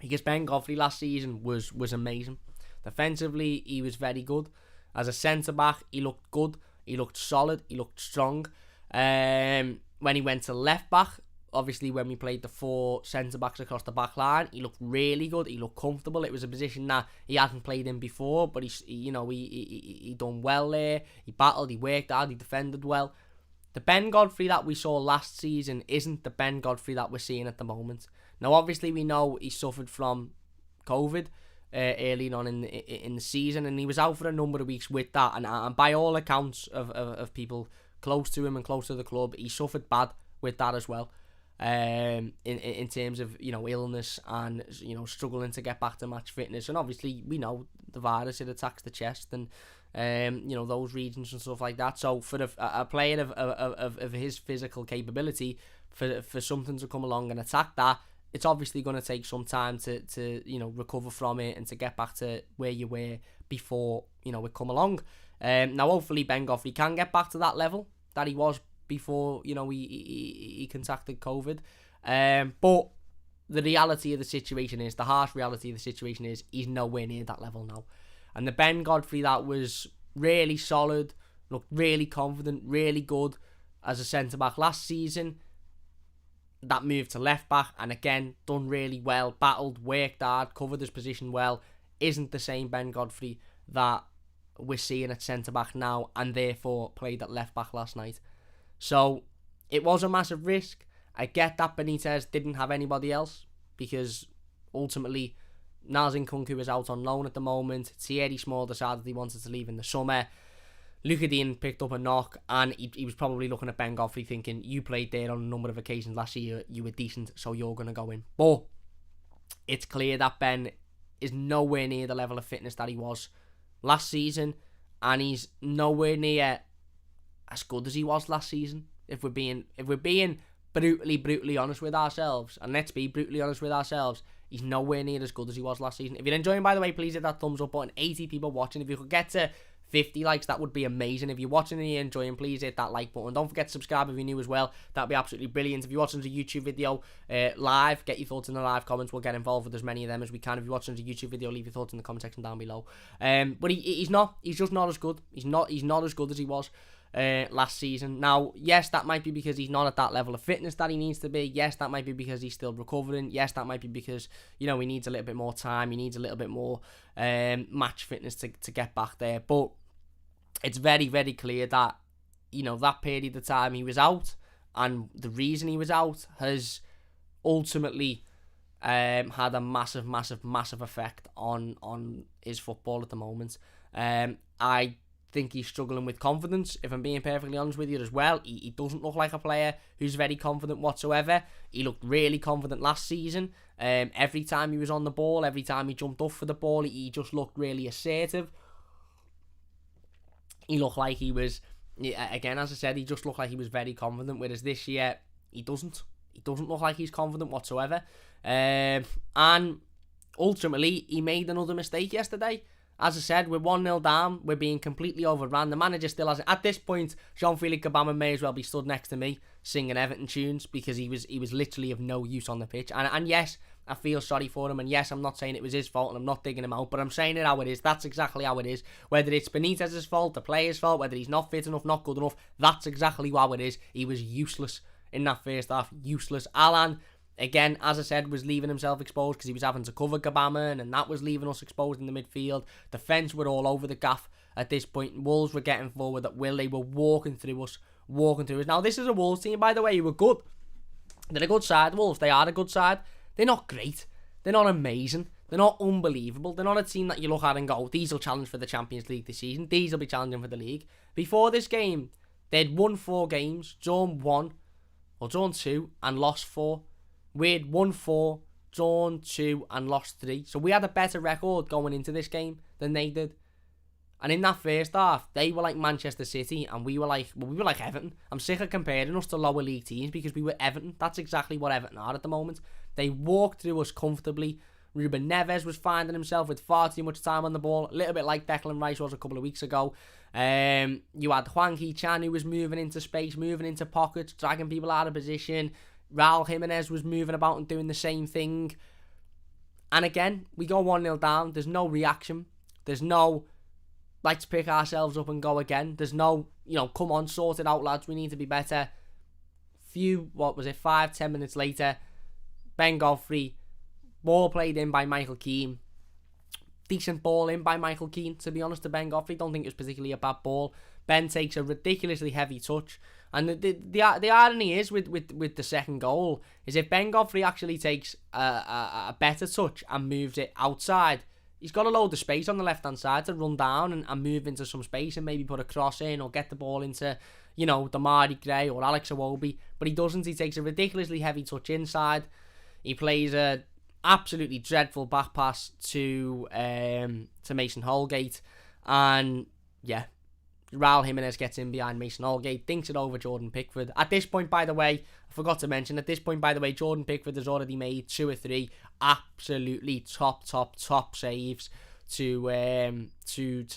because Ben Godfrey last season was amazing. Defensively, he was very good. As a centre-back, he looked good. He looked solid. He looked strong. When he went to left-back, obviously when we played the 4 centre-backs across the back line, he looked really good. He looked comfortable. It was a position that he hadn't played in before, but he done well there. He battled, he worked hard, he defended well. The Ben Godfrey that we saw last season isn't the Ben Godfrey that we're seeing at the moment. Now, obviously, we know he suffered from COVID early on in the season, and he was out for a number of weeks with that. And by all accounts of people close to him and close to the club, he suffered bad with that as well. In terms of illness and struggling to get back to match fitness, and obviously we know the virus, it attacks the chest and those regions and stuff like that. So for a player of his physical capability, for something to come along and attack that, it's obviously going to take some time to recover from it and to get back to where you were before it come along. Now hopefully Ben Godfrey can get back to that level that he was before he contacted COVID, but the reality of the situation is, the harsh reality of the situation is, he's nowhere near that level now. And the Ben Godfrey that was really solid, looked really confident, really good as a centre-back last season, that moved to left-back and again done really well, battled, worked hard, covered his position well, isn't the same Ben Godfrey that we're seeing at centre-back now, and therefore played at left-back last night. So it was a massive risk. I get that Benitez didn't have anybody else, because ultimately Nazim Kunku is out on loan at the moment. Thierry Small decided he wanted to leave in the summer. Luca Dean picked up a knock, and he was probably looking at Ben Godfrey thinking, you played there on a number of occasions last year, you were decent, so you're going to go in. But it's clear that Ben is nowhere near the level of fitness that he was last season, and he's nowhere near as good as he was last season. If we're being brutally honest with ourselves, and let's be brutally honest with ourselves, he's nowhere near as good as he was last season. If you're enjoying, by the way, please hit that thumbs up button. 80 people watching. If you could get to 50 likes, that would be amazing. If you're watching and you're enjoying, please hit that like button. Don't forget to subscribe if you're new as well. That'd be absolutely brilliant. If you're watching the YouTube video live, get your thoughts in the live comments. We'll get involved with as many of them as we can. If you're watching the YouTube video, leave your thoughts in the comment section down below. But he's just not as good. He's not as good as he was last season. Now, yes, that might be because he's not at that level of fitness that he needs to be. Yes, that might be because he's still recovering. Yes, that might be because he needs a little bit more time. He needs a little bit more match fitness to get back there. But it's very, very clear that that period of time he was out, and the reason he was out, has ultimately had a massive effect on his football at the moment. I think he's struggling with confidence, if I'm being perfectly honest with you as well. He doesn't look like a player who's very confident whatsoever. He looked really confident last season. Every time he was on the ball, every time he jumped up for the ball, he just looked really assertive. He looked like he was, again, as I said, he just looked like he was very confident, whereas this year, he doesn't. He doesn't look like he's confident whatsoever. And ultimately, he made another mistake yesterday. As I said, we're 1-0 down. We're being completely overrun. The manager still hasn't. At this point, Jean-Philippe Gabama may as well be stood next to me singing Everton tunes, because he was literally of no use on the pitch. And yes, I feel sorry for him. And yes, I'm not saying it was his fault and I'm not digging him out, but I'm saying it how it is. That's exactly how it is. Whether it's Benitez's fault, the player's fault, whether he's not fit enough, not good enough, that's exactly how it is. He was useless in that first half. Useless. Alan, again, as I said, was leaving himself exposed because he was having to cover Gabama, and that was leaving us exposed in the midfield. Defence were all over the gaff at this point. Wolves were getting forward at will. They were walking through us. Now, this is a Wolves team, by the way, who were good. They're a good side, Wolves. They are a good side. They're not great. They're not amazing. They're not unbelievable. They're not a team that you look at and go, these will challenge for the Champions League this season. These will be challenging for the league. Before this game, they'd won 4 games, drawn 2, and lost 4. We'd won 4, drawn 2, and lost 3. So we had a better record going into this game than they did. And in that first half, they were like Manchester City, and we were like Everton. I'm sick of comparing us to lower league teams, because we were Everton. That's exactly what Everton are at the moment. They walked through us comfortably. Ruben Neves was finding himself with far too much time on the ball, a little bit like Declan Rice was a couple of weeks ago. You had Hwang Hee-chan, who was moving into space, moving into pockets, dragging people out of position. Raul Jimenez was moving about and doing the same thing. And again, we go 1-0 down. There's no reaction. There's no, let's pick ourselves up and go again. There's no, come on, sort it out, lads. We need to be better. 5-10 minutes later, Ben Godfrey, ball played in by Michael Keane. Decent ball in by Michael Keane, to be honest, to Ben Godfrey. Don't think it was particularly a bad ball. Ben takes a ridiculously heavy touch. And the irony is with the second goal is if Ben Godfrey actually takes a better touch and moves it outside, he's got a load of space on the left-hand side to run down and move into some space and maybe put a cross in or get the ball into, Damari Gray or Alex Iwobi. But he doesn't. He takes a ridiculously heavy touch inside. He plays a absolutely dreadful back pass to Mason Holgate. And, yeah, Raul Jimenez gets in behind Mason Holgate, dinks it over Jordan Pickford. At this point, by the way, I forgot to mention, Jordan Pickford has already made 2 or 3 absolutely top saves to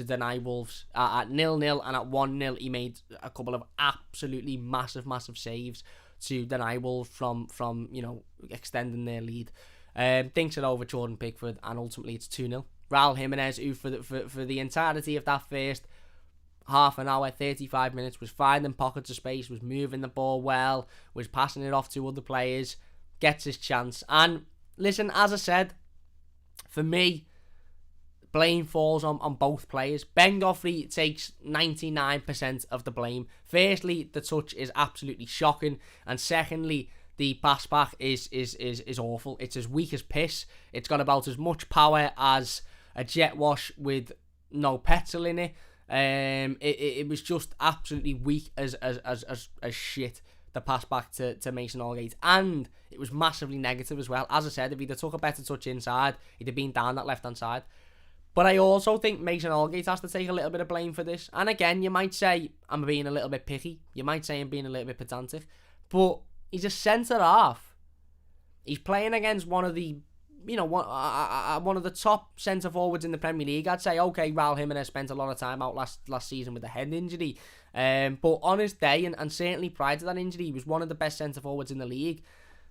deny Wolves. At 0-0 and at 1-0, he made a couple of absolutely massive saves to deny Wolves from extending their lead. Dinks it over Jordan Pickford, and ultimately it's 2-0. Raul Jimenez, who for the entirety of that first half an hour, 35 minutes, was finding pockets of space, was moving the ball well, was passing it off to other players, gets his chance. And listen, as I said, for me, blame falls on both players. Ben Godfrey takes 99% of the blame. Firstly, the touch is absolutely shocking, and secondly, the pass back is awful. It's as weak as piss. It's got about as much power as a jet wash with no petrol in it. It was just absolutely weak as shit, the pass back to Mason Holgate, and it was massively negative as well. As I said, if he'd have took a better touch inside, he'd have been down that left hand side. But I also think Mason Holgate has to take a little bit of blame for this. And again, you might say I'm being a little bit picky. You might say I'm being a little bit pedantic, but he's a centre half. He's playing against one of the top centre forwards in the Premier League. I'd say, okay, Raul Jimenez spent a lot of time out last season with a head injury. But on his day, and certainly prior to that injury, he was one of the best centre forwards in the league.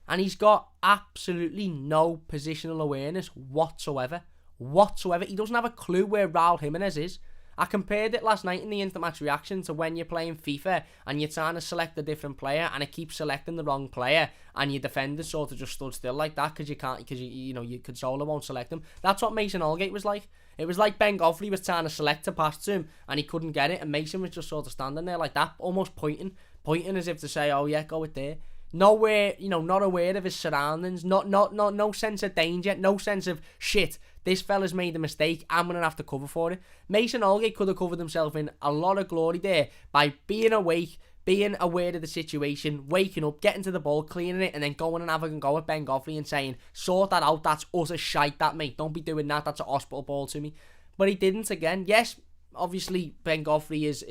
And he's got absolutely no positional awareness whatsoever. He doesn't have a clue where Raul Jimenez is. I compared it last night in the instant match reaction to when you're playing FIFA and you're trying to select a different player and it keeps selecting the wrong player and your defender sort of just stood still like that because your controller won't select him. That's what Mason Holgate was like. It was like Ben Godfrey was trying to select a pass to him and he couldn't get it, and Mason was just sort of standing there like that, almost pointing as if to say, oh yeah, go it there. Nowhere, not aware of his surroundings, no sense of danger, no sense of shit. This fella's made a mistake, I'm going to have to cover for it. Mason Holgate could have covered himself in a lot of glory there by being awake, being aware of the situation, waking up, getting to the ball, cleaning it, and then going and having a go at Ben Godfrey and saying, sort that out, that's utter shite, that, mate. Don't be doing that, that's a hospital ball to me. But he didn't again. Yes, obviously, Ben Godfrey is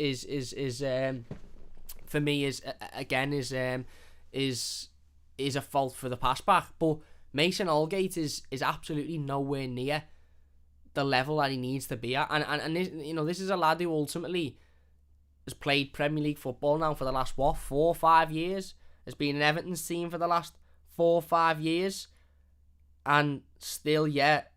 for me, is a fault for the pass back, but Mason Holgate is absolutely nowhere near the level that he needs to be at, and this is a lad who ultimately has played Premier League football now for the last 4 or 5 years, has been in Everton's team for the last 4 or 5 years, and still yet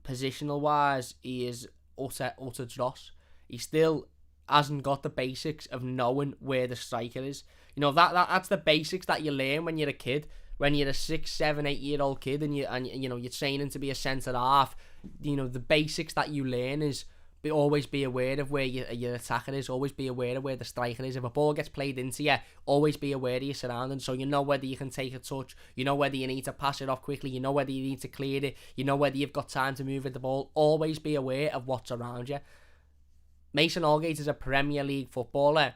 positional wise he is utter dross. He still hasn't got the basics of knowing where the striker is. That's the basics that you learn when you're a kid. When you're a 6, 7, 8 year old kid and you're training to be a centre half, the basics that you learn is always be aware of where your attacker is, always be aware of where the striker is. If a ball gets played into you, always be aware of your surroundings, so you know whether you can take a touch, you know whether you need to pass it off quickly, you know whether you need to clear it, you know whether you've got time to move with the ball. Always be aware of what's around you. Mason Holgate is a Premier League footballer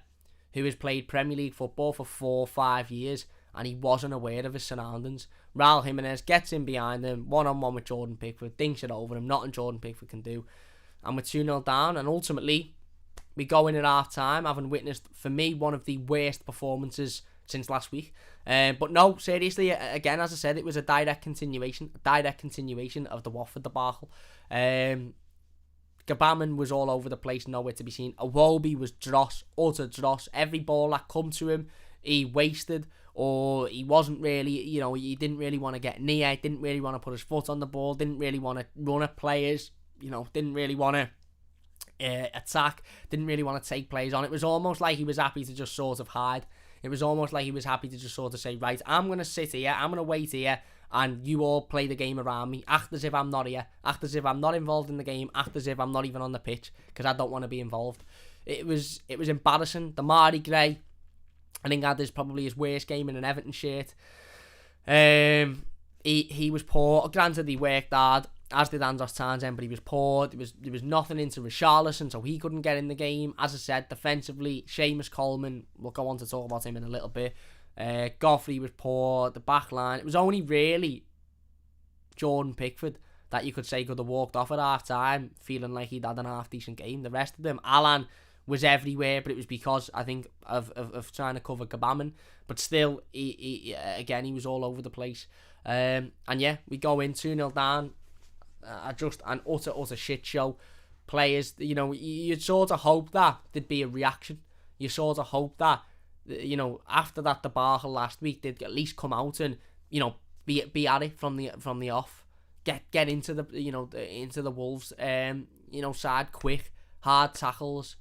who has played Premier League football for 4 or 5 years, and he wasn't aware of his surroundings. Raul Jimenez gets in behind him, one-on-one with Jordan Pickford, dinks it over him, nothing Jordan Pickford can do. And we're 2-0 down, and ultimately, we go in at half-time, having witnessed, for me, one of the worst performances since last week. But no, seriously, again, as I said, it was a direct continuation of the Watford debacle. Gabaman was all over the place, nowhere to be seen. Iwobi was dross, utter dross. Every ball that come to him, he wasted, or he wasn't really, he didn't really want to get near, didn't really want to put his foot on the ball, didn't really want to run at players, didn't really want to attack, didn't really want to take plays on. It was almost like he was happy to just sort of hide It was almost like he was happy to just sort of say, right, I'm going to sit here, I'm going to wait here, and you all play the game around me. Act as if I'm not here. Act as if I'm not involved in the game. Act as if I'm not even on the pitch, because I don't want to be involved. It was embarrassing. Damari Gray, I think, had probably his worst game in an Everton shirt. He was poor. Granted, he worked hard, as did Andros Townsend, but he was poor. There was nothing into Richarlison, so he couldn't get in the game. As I said, defensively, Seamus Coleman, we'll go on to talk about him in a little bit. Godfrey was poor. The back line, it was only really Jordan Pickford that you could say could have walked off at half time feeling like he'd had an half decent game. The rest of them, Alan was everywhere, but it was because, I think, of trying to cover Gabaman. But still, he was all over the place. And yeah, we go in 2-0 down. Just an utter shit show. Players, you'd sort of hope that there'd be a reaction. You sort of hope that, after that debacle last week, they'd at least come out and, be at it from the off. Get into the Wolves side quick, hard tackles,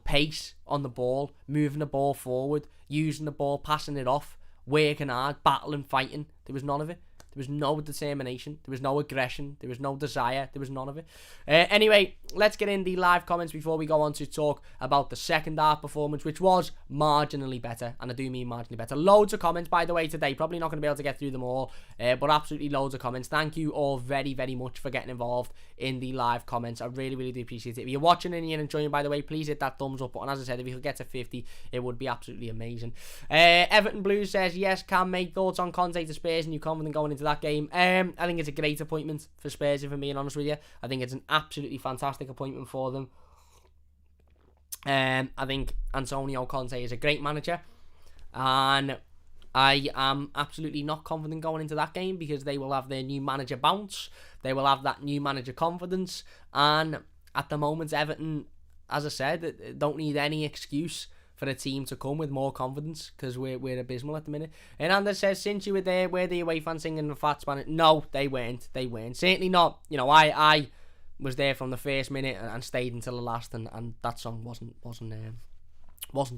pace on the ball, moving the ball forward, using the ball, passing it off, working hard, battling, fighting. There was none of it. There was no determination. There was no aggression. There was no desire. There was none of it. Anyway, let's get in the live comments before we go on to talk about the second half performance, which was marginally better. And I do mean marginally better. Loads of comments, by the way, today. Probably not going to be able to get through them all, but absolutely loads of comments. Thank you all very, very much for getting involved in the live comments. I really, really do appreciate it. If you're watching and you're enjoying, by the way, please hit that thumbs up button. As I said, if you could get to 50, it would be absolutely amazing. Everton Blues says, yes, Cam, make thoughts on Conte to Spurs and you confident going into that game. I think it's a great appointment for Spurs, if I'm being honest with you. I think it's an absolutely fantastic appointment for them. I think Antonio Conte is a great manager, and I am absolutely not confident going into that game because they will have their new manager bounce, they will have that new manager confidence, and at the moment Everton, as I said, don't need any excuse for a team to come with more confidence because we're abysmal at the minute. And Anders says, since you were there, were the away fans singing the Fat Spanish? No, they weren't. Certainly not. I was there from the first minute and stayed until the last, and that song wasn't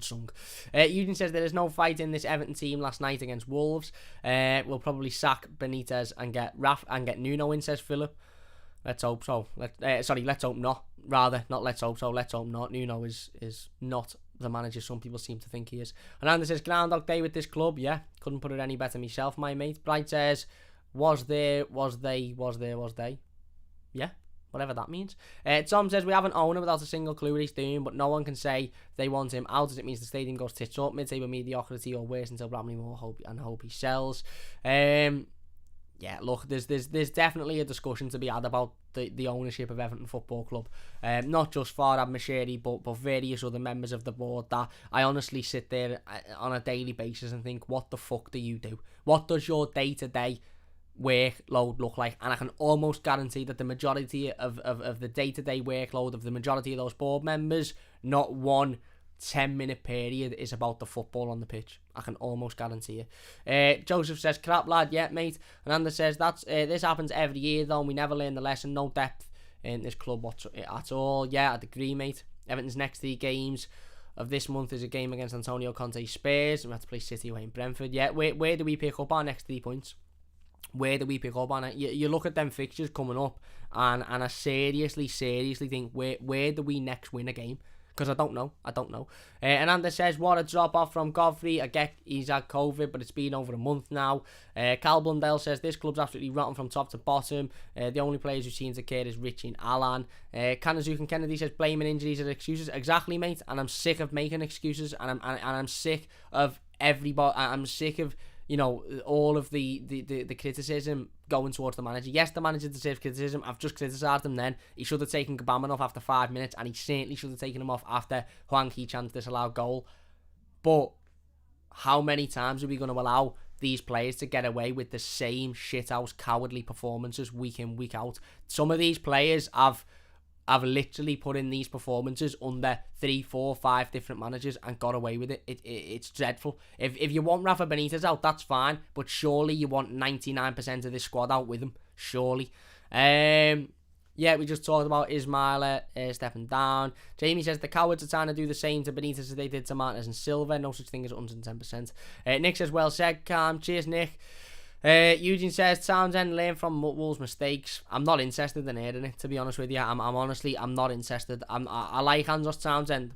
sung. Eugene says there is no fight in this Everton team last night against Wolves. We'll probably sack Benitez and get Nuno in, says Philip. Let's hope so. Let's hope not. Rather, not let's hope so. Let's hope not. Nuno is not the manager some people seem to think he is. And Andy says, Groundhog Day with this club. Yeah, couldn't put it any better myself, my mate. Bright says, was they? Yeah, whatever that means. Tom says, we have an owner without a single clue what he's doing, but no one can say they want him out as it means the stadium goes tits up, mid-table mediocrity or worse until Bramley-Moore hope he sells. Yeah, look, there's definitely a discussion to be had about the ownership of Everton Football Club. Not just Farhad Moshiri, but various other members of the board that I honestly sit there on a daily basis and think, what the fuck do you do? What does your day-to-day workload look like? And I can almost guarantee that the majority of the day-to-day workload of the majority of those board members, not one 10-minute period is about the football on the pitch. I can almost guarantee it. Joseph says, crap lad, yeah mate. And Anders says, this happens every year though, and we never learn the lesson. No depth in this club at all. Yeah, I'd agree, mate. Everton's next 3 games of this month is a game against Antonio Conte Spurs, and we have to play City away in Brentford. Yeah, where do we pick up our next 3 points? Where do we pick up on it? You look at them fixtures coming up, and I seriously think, where do we next win a game? Because I don't know. And Anders says, what a drop off from Godfrey. I get he's had COVID, but it's been over a month now. Cal Blundell says, this club's absolutely rotten from top to bottom. The only players who seem to care is Richie and Alan. Kanazuke Kennedy says, blaming injuries as excuses. Exactly, mate. And I'm sick of making excuses. And I'm sick of everybody. I'm sick of, all of the criticism going towards the manager. Yes, the manager deserves criticism. I've just criticised him then. He should have taken Gabaman off after 5 minutes, and he certainly should have taken him off after Hwang Hee-chan's disallowed goal. But how many times are we going to allow these players to get away with the same shithouse cowardly performances week in, week out? Some of these players have literally put in these performances under 3, 4, 5 different managers and got away with it. It's dreadful. If you want Rafa Benitez out, that's fine, but surely you want 99% of this squad out with him. Surely. Yeah, we just talked about Ismaila stepping down. Jamie says the cowards are trying to do the same to Benitez as they did to Martinez and Silva. No such thing as 110%. Nick says, well said, Calm. Cheers, Nick. Eugene says, Townsend learn from Wolves' mistakes. I'm not interested in hearing it, to be honest with you. I'm not interested. I like Andros Townsend,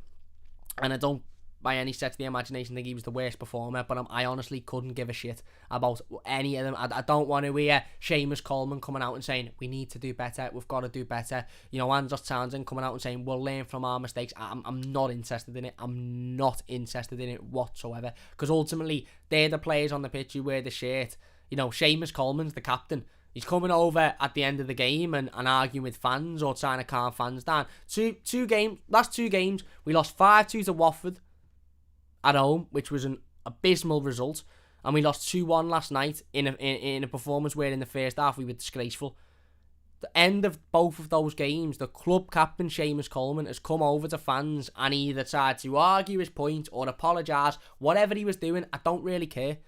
and I don't by any stretch of the imagination think he was the worst performer, but I honestly couldn't give a shit about any of them. I don't want to hear Seamus Coleman coming out and saying, we need to do better, we've got to do better. You know, Andros Townsend coming out and saying, we'll learn from our mistakes. I'm not interested in it. I'm not interested in it whatsoever, because ultimately, they're the players on the pitch who wear the shirt. You know, Seamus Coleman's the captain. He's coming over at the end of the game and arguing with fans or trying to calm fans down. Last two games, we lost 5-2 to Watford at home, which was an abysmal result, and we lost 2-1 last night in a performance where in the first half we were disgraceful. The end of both of those games, the club captain Seamus Coleman has come over to fans and either tried to argue his point or apologise. Whatever he was doing, I don't really care.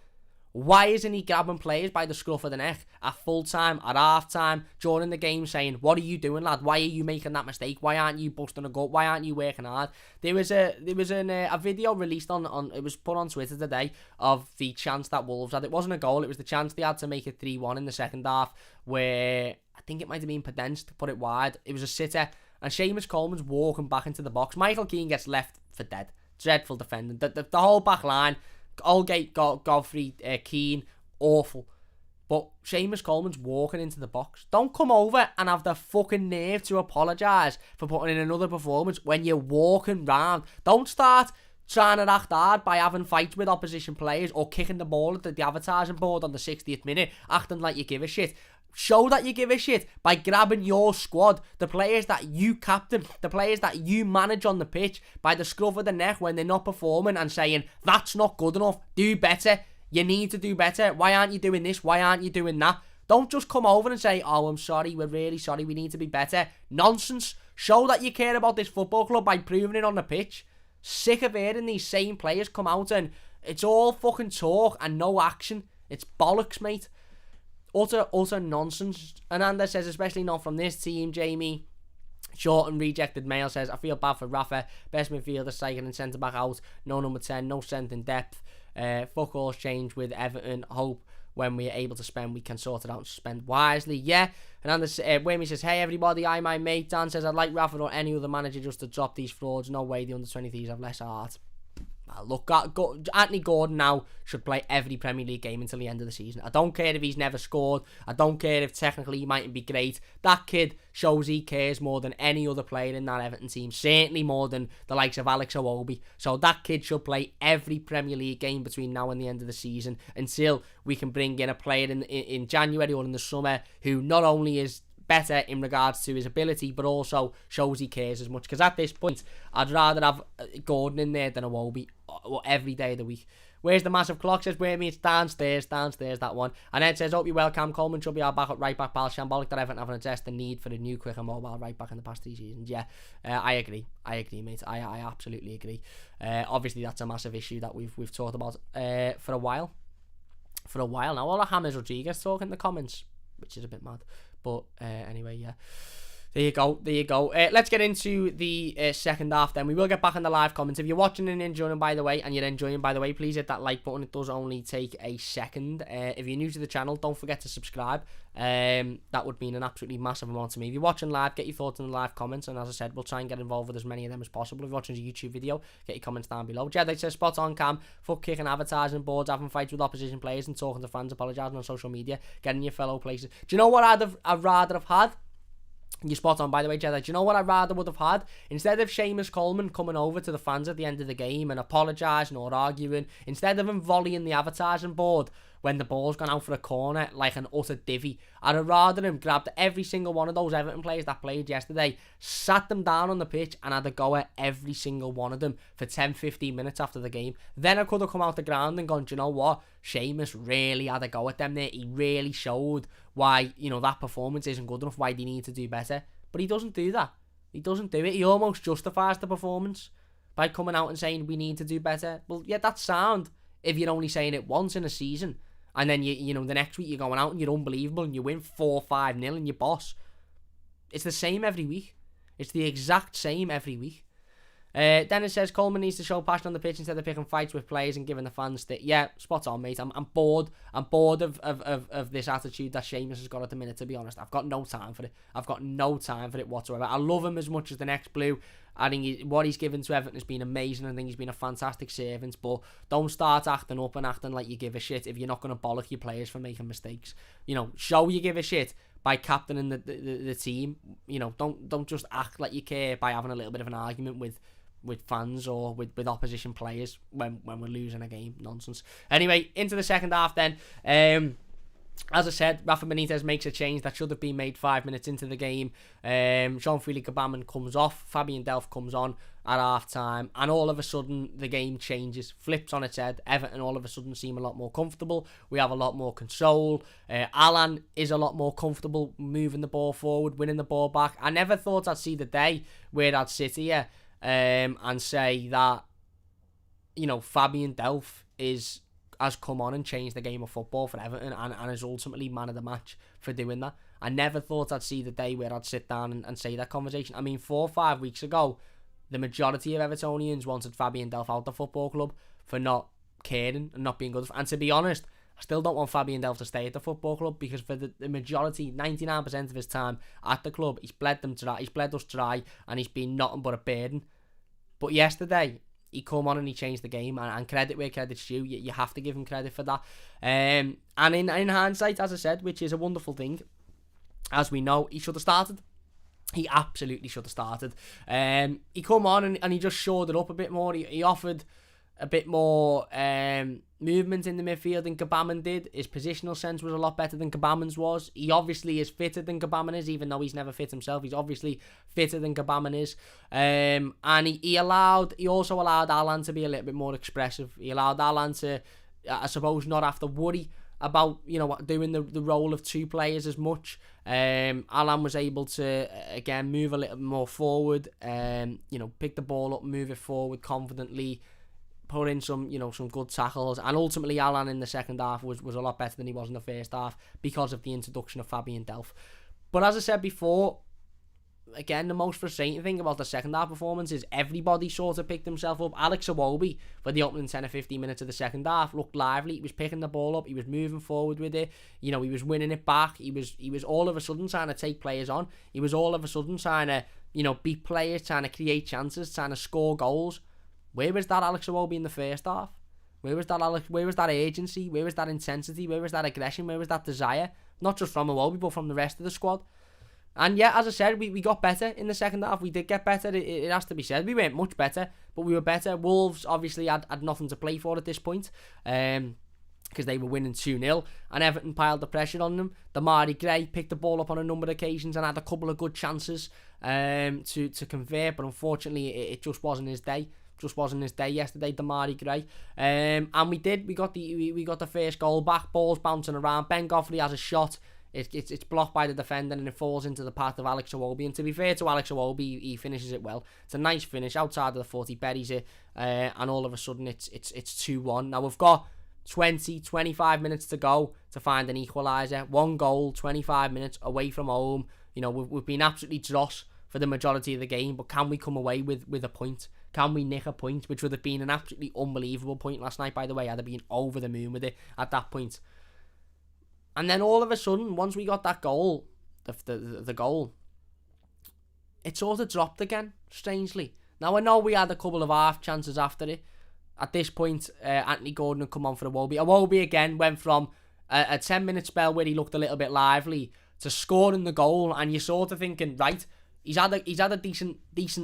Why isn't he grabbing players by the scruff of the neck at full time, at half time, during the game, saying, what are you doing, lad? Why are you making that mistake? Why aren't you busting a gut? Why aren't you working hard? There was a video released on it was put on Twitter today of the chance that Wolves had. It wasn't a goal, it was the chance they had to make it 3-1 in the second half, where I think it might have been Podence to put it wide. It was a sitter, and Seamus Coleman's walking back into the box. Michael Keane gets left for dead. Dreadful defending. The whole back line, Aldgate, Godfrey, Keane, awful. But Seamus Coleman's walking into the box. Don't come over and have the fucking nerve to apologise for putting in another performance when you're walking round. Don't start trying to act hard by having fights with opposition players or kicking the ball at the advertising board on the 60th minute, acting like you give a shit. Show that you give a shit by grabbing your squad, the players that you captain, the players that you manage on the pitch, by the scruff of the neck when they're not performing and saying, that's not good enough, do better, you need to do better, why aren't you doing this, why aren't you doing that? Don't just come over and say, oh, I'm sorry, we're really sorry, we need to be better. Nonsense. Show that you care about this football club by proving it on the pitch. Sick of hearing these same players come out and it's all fucking talk and no action. It's bollocks, mate. Utter nonsense. Ananda says, especially not from this team, Jamie. Short and rejected mail says, I feel bad for Rafa. Best midfielder, cycling and centre-back out. No number 10, no strength in depth. Fuck all's changed with Everton. Hope when we're able to spend, we can sort it out and spend wisely. Yeah. And Whammy says, hey everybody, I'm my mate. Dan says, I'd like Rafa or any other manager just to drop these frauds. No way the under-23s have less heart. Look, Anthony Gordon now should play every Premier League game until the end of the season. I don't care if he's never scored. I don't care if technically he mightn't be great. That kid shows he cares more than any other player in that Everton team. Certainly more than the likes of Alex Iwobi. So that kid should play every Premier League game between now and the end of the season until we can bring in a player in January or in the summer who not only is better in regards to his ability, but also shows he cares as much. Because at this point, I'd rather have Gordon in there than Iwobi every day of the week. Where's the massive clock? Says, where me? It's downstairs, that one. And Ed says, hope you well, Cam Coleman should be our back at right back, pal. Shambolic that Everton haven't addressed the need for a new, quick and mobile right back in the past 3 seasons. Yeah, I agree, mate. I absolutely agree. Obviously, that's a massive issue that we've talked about for a while. Now, all of James Rodriguez talking in the comments, which is a bit mad. But anyway, yeah. There you go. Let's get into the second half then. We will get back in the live comments. If you're watching and enjoying, by the way, please hit that like button. It does only take a second. If you're new to the channel, don't forget to subscribe. That would mean an absolutely massive amount to me. If you're watching live, get your thoughts in the live comments. And as I said, we'll try and get involved with as many of them as possible. If you're watching a YouTube video, get your comments down below. Jedi says, spot on, Cam. Fuck kicking advertising boards, having fights with opposition players and talking to fans, apologising on social media, getting your fellow places. Do you know what I'd rather have had? You're spot on, by the way, Jedi. Do you know what I rather would have had? Instead of Seamus Coleman coming over to the fans at the end of the game and apologising or arguing, instead of him volleying the advertising board when the ball's gone out for a corner like an utter divvy, I'd have rather him grabbed every single one of those Everton players that played yesterday, sat them down on the pitch and had a go at every single one of them for 10-15 minutes after the game. Then I could have come out the ground and gone, do you know what? Seamus really had a go at them there. He really showed why, that performance isn't good enough, why they need to do better. But he doesn't do that. He doesn't do it. He almost justifies the performance by coming out and saying we need to do better. Well, yeah, that's sound if you're only saying it once in a season. And then, the next week you're going out and you're unbelievable and you win 4-5-0 and your boss. it's the same every week. It's the exact same every week. Dennis says Coleman needs to show passion on the pitch instead of picking fights with players and giving the fans stick. Yeah, spot on, mate. I'm bored. I'm bored of this attitude that Seamus has got at the minute, to be honest. I've got no time for it. I've got no time for it whatsoever. I love him as much as the next Blue. I think what he's given to Everton has been amazing. I think he's been a fantastic servant, but don't start acting up and acting like you give a shit if you're not going to bollock your players for making mistakes. You know, show you give a shit by captaining the team. You know, don't just act like you care by having a little bit of an argument with fans or with opposition players when we're losing a game. Nonsense. Anyway, into the second half then. As I said, Rafa Benitez makes a change that should have been made 5 minutes into the game. Jean-Philippe Gbamin comes off, Fabian Delph comes on at half-time, and all of a sudden the game changes, flips on its head. Everton all of a sudden seem a lot more comfortable. We have a lot more control. Alan is a lot more comfortable moving the ball forward, winning the ball back. I never thought I'd see the day where I'd sit here and say that, you know, Fabian Delph has come on and changed the game of football for Everton and is ultimately man of the match for doing that. I never thought I'd see the day where I'd sit down and say that conversation. I mean, 4 or 5 weeks ago, the majority of Evertonians wanted Fabian Delph out the football club for not caring and not being good. And to be honest, I still don't want Fabian Delph to stay at the football club, because for the majority, 99% of his time at the club, he's bled us dry, and he's been nothing but a burden. But yesterday, he come on and he changed the game, and credit where credit's due. You have to give him credit for that. And in hindsight, as I said, which is a wonderful thing, as we know, he should have started. He absolutely should have started. He come on and he just shored it up a bit more. He offered a bit more movement in the midfield than Gbamin did. His positional sense was a lot better than Gbamin's was. He obviously is fitter than Gbamin is, even though he's never fit himself. He's obviously fitter than Gbamin is. And he also allowed Alan to be a little bit more expressive. He allowed Alan to, I suppose, not have to worry about, you know, doing the role of two players as much. Alan was able to, again, move a little more forward, you know, pick the ball up, move it forward confidently, put in some good tackles, and ultimately Alan in the second half was a lot better than he was in the first half because of the introduction of Fabian Delph. But as I said before, again, the most frustrating thing about the second half performance is everybody sort of picked himself up. Alex Iwobi, for the opening 10 or 15 minutes of the second half, looked lively. He was picking the ball up, he was moving forward with it, you know, he was winning it back, he was all of a sudden trying to take players on, he was all of a sudden trying to, you know, beat players, trying to create chances, trying to score goals. Where was that Alex Iwobi in the first half? Where was that urgency? Where was that intensity? Where was that aggression? Where was that desire? Not just from Iwobi, but from the rest of the squad. And yeah, as I said, we got better in the second half. We did get better, it has to be said. We weren't much better, but we were better. Wolves obviously had nothing to play for at this point, because they were winning 2-0, and Everton piled the pressure on them. Damari Gray picked the ball up on a number of occasions and had a couple of good chances to convert, but unfortunately it just wasn't his day. Just wasn't his day yesterday, Damari Gray. And we got the first goal back. Balls bouncing around. Ben Godfrey has a shot. It's blocked by the defender and it falls into the path of Alex Iwobi. And to be fair to Alex Iwobi, he finishes it well. It's a nice finish outside of the foot. He buries it, and all of a sudden it's 2-1. Now we've got 25 minutes to go to find an equaliser. 1 goal, 25 minutes away from home. You know, we've been absolutely dross for the majority of the game, but can we come away with a point? Can we nick a point? Which would have been an absolutely unbelievable point last night, by the way. I'd have been over the moon with it at that point. And then all of a sudden, once we got that goal, the goal, it sort of dropped again, strangely. Now, I know we had a couple of half chances after it. At this point, Anthony Gordon had come on for Iwobi. Iwobi again went from a 10-minute spell where he looked a little bit lively to scoring the goal, and you're sort of thinking, right, he's had a decent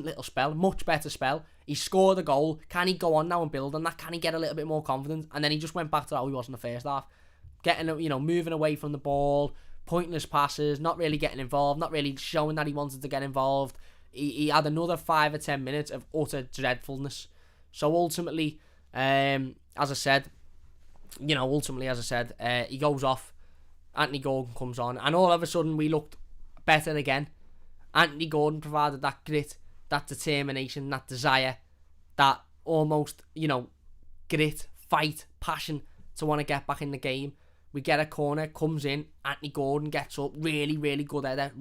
little spell, much better spell. He scored a goal. Can he go on now and build on that? Can he get a little bit more confident? And then he just went back to how he was in the first half. Moving away from the ball, pointless passes, not really getting involved, not really showing that he wanted to get involved. He had another 5 or 10 minutes of utter dreadfulness. So ultimately, as I said, he goes off. Anthony Gordon comes on, and all of a sudden we looked better again. Anthony Gordon provided that grit, that determination, that desire, that almost, grit, fight, passion to want to get back in the game. We get a corner, comes in, Anthony Gordon gets up, really, really good header,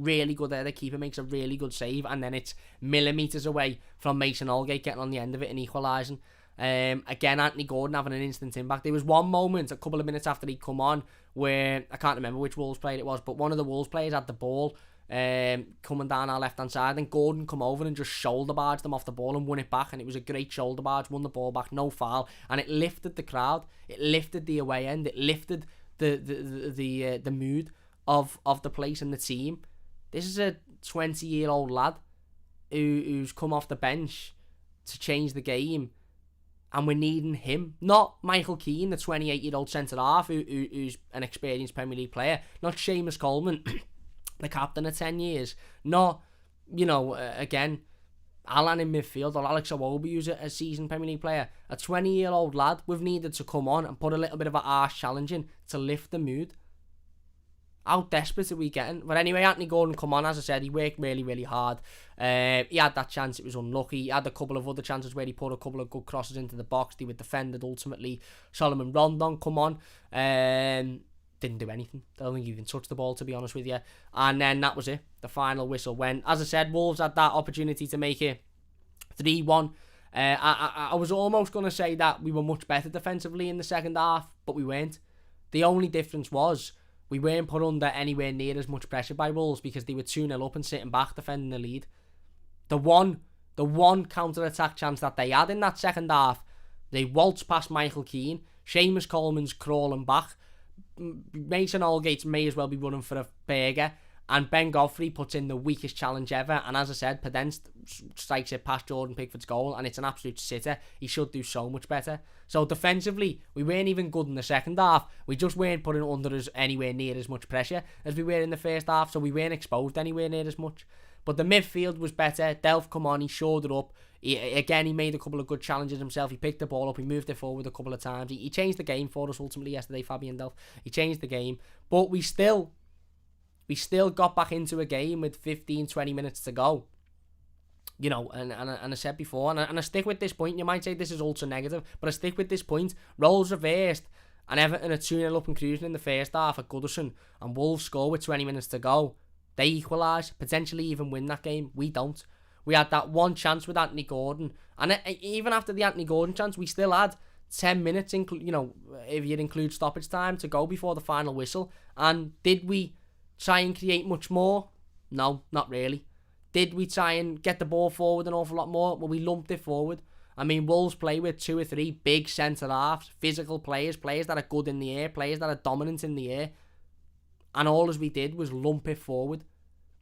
keeper makes a really good save, and then it's millimetres away from Mason Holgate getting on the end of it and equalising. Again, Anthony Gordon having an instant impact. There was one moment, a couple of minutes after he'd come on, where, I can't remember which Wolves player it was, but one of the Wolves players had the ball coming down our left-hand side, and Gordon come over and just shoulder barged them off the ball and won it back, and it was a great shoulder barge, won the ball back, no foul, and it lifted the crowd, it lifted the away end, it lifted the mood of the place and the team. This is a 20-year-old lad who's come off the bench to change the game, and we're needing him, not Michael Keane, the 28-year-old centre-half who's an experienced Premier League player, not Seamus Coleman, the captain of 10 years, not, again, Alan in midfield, or Alex Iwobi, who's a seasoned Premier League player. A 20-year-old lad we've needed to come on and put a little bit of a harsh challenge in to lift the mood. How desperate are we getting? But anyway, Anthony Gordon come on, as I said, he worked really, really hard. He had that chance, it was unlucky. He had a couple of other chances where he put a couple of good crosses into the box. They were defended ultimately. Solomon Rondon come on. Didn't do anything. I don't think he even touched the ball, to be honest with you. And then that was it. The final whistle went. As I said, Wolves had that opportunity to make it 3-1. I was almost going to say that we were much better defensively in the second half, but we weren't. The only difference was we weren't put under anywhere near as much pressure by Wolves because they were 2-0 up and sitting back defending the lead. The one counter-attack chance that they had in that second half, they waltzed past Michael Keane. Seamus Coleman's crawling back. Mason Holgate may as well be running for a burger, and Ben Godfrey puts in the weakest challenge ever, and as I said, Podence strikes it past Jordan Pickford's goal, and it's an absolute sitter. He should do so much better. So defensively, we weren't even good in the second half. We just weren't putting under us anywhere near as much pressure as we were in the first half, so we weren't exposed anywhere near as much. But the midfield was better. Delph come on, he showed it up. He made a couple of good challenges himself. He picked the ball up, he moved it forward a couple of times. He changed the game for us ultimately yesterday, Fabian Delph. He changed the game. But we still got back into a game with 15-20 minutes to go. And I said before, and I stick with this point. You might say this is ultra negative, but I stick with this point. Roles reversed, and Everton are 2-0 up and cruising in the first half at Goodison, and Wolves score with 20 minutes to go. They equalise, potentially even win that game. We don't. We had that one chance with Anthony Gordon, and even after the Anthony Gordon chance, we still had 10 minutes, if you include stoppage time, to go before the final whistle. And did we try and create much more? No, not really. Did we try and get the ball forward an awful lot more? Well, we lumped it forward. I mean, Wolves play with 2 or 3 big centre-halves, physical players that are good in the air, players that are dominant in the air. And all as we did was lump it forward.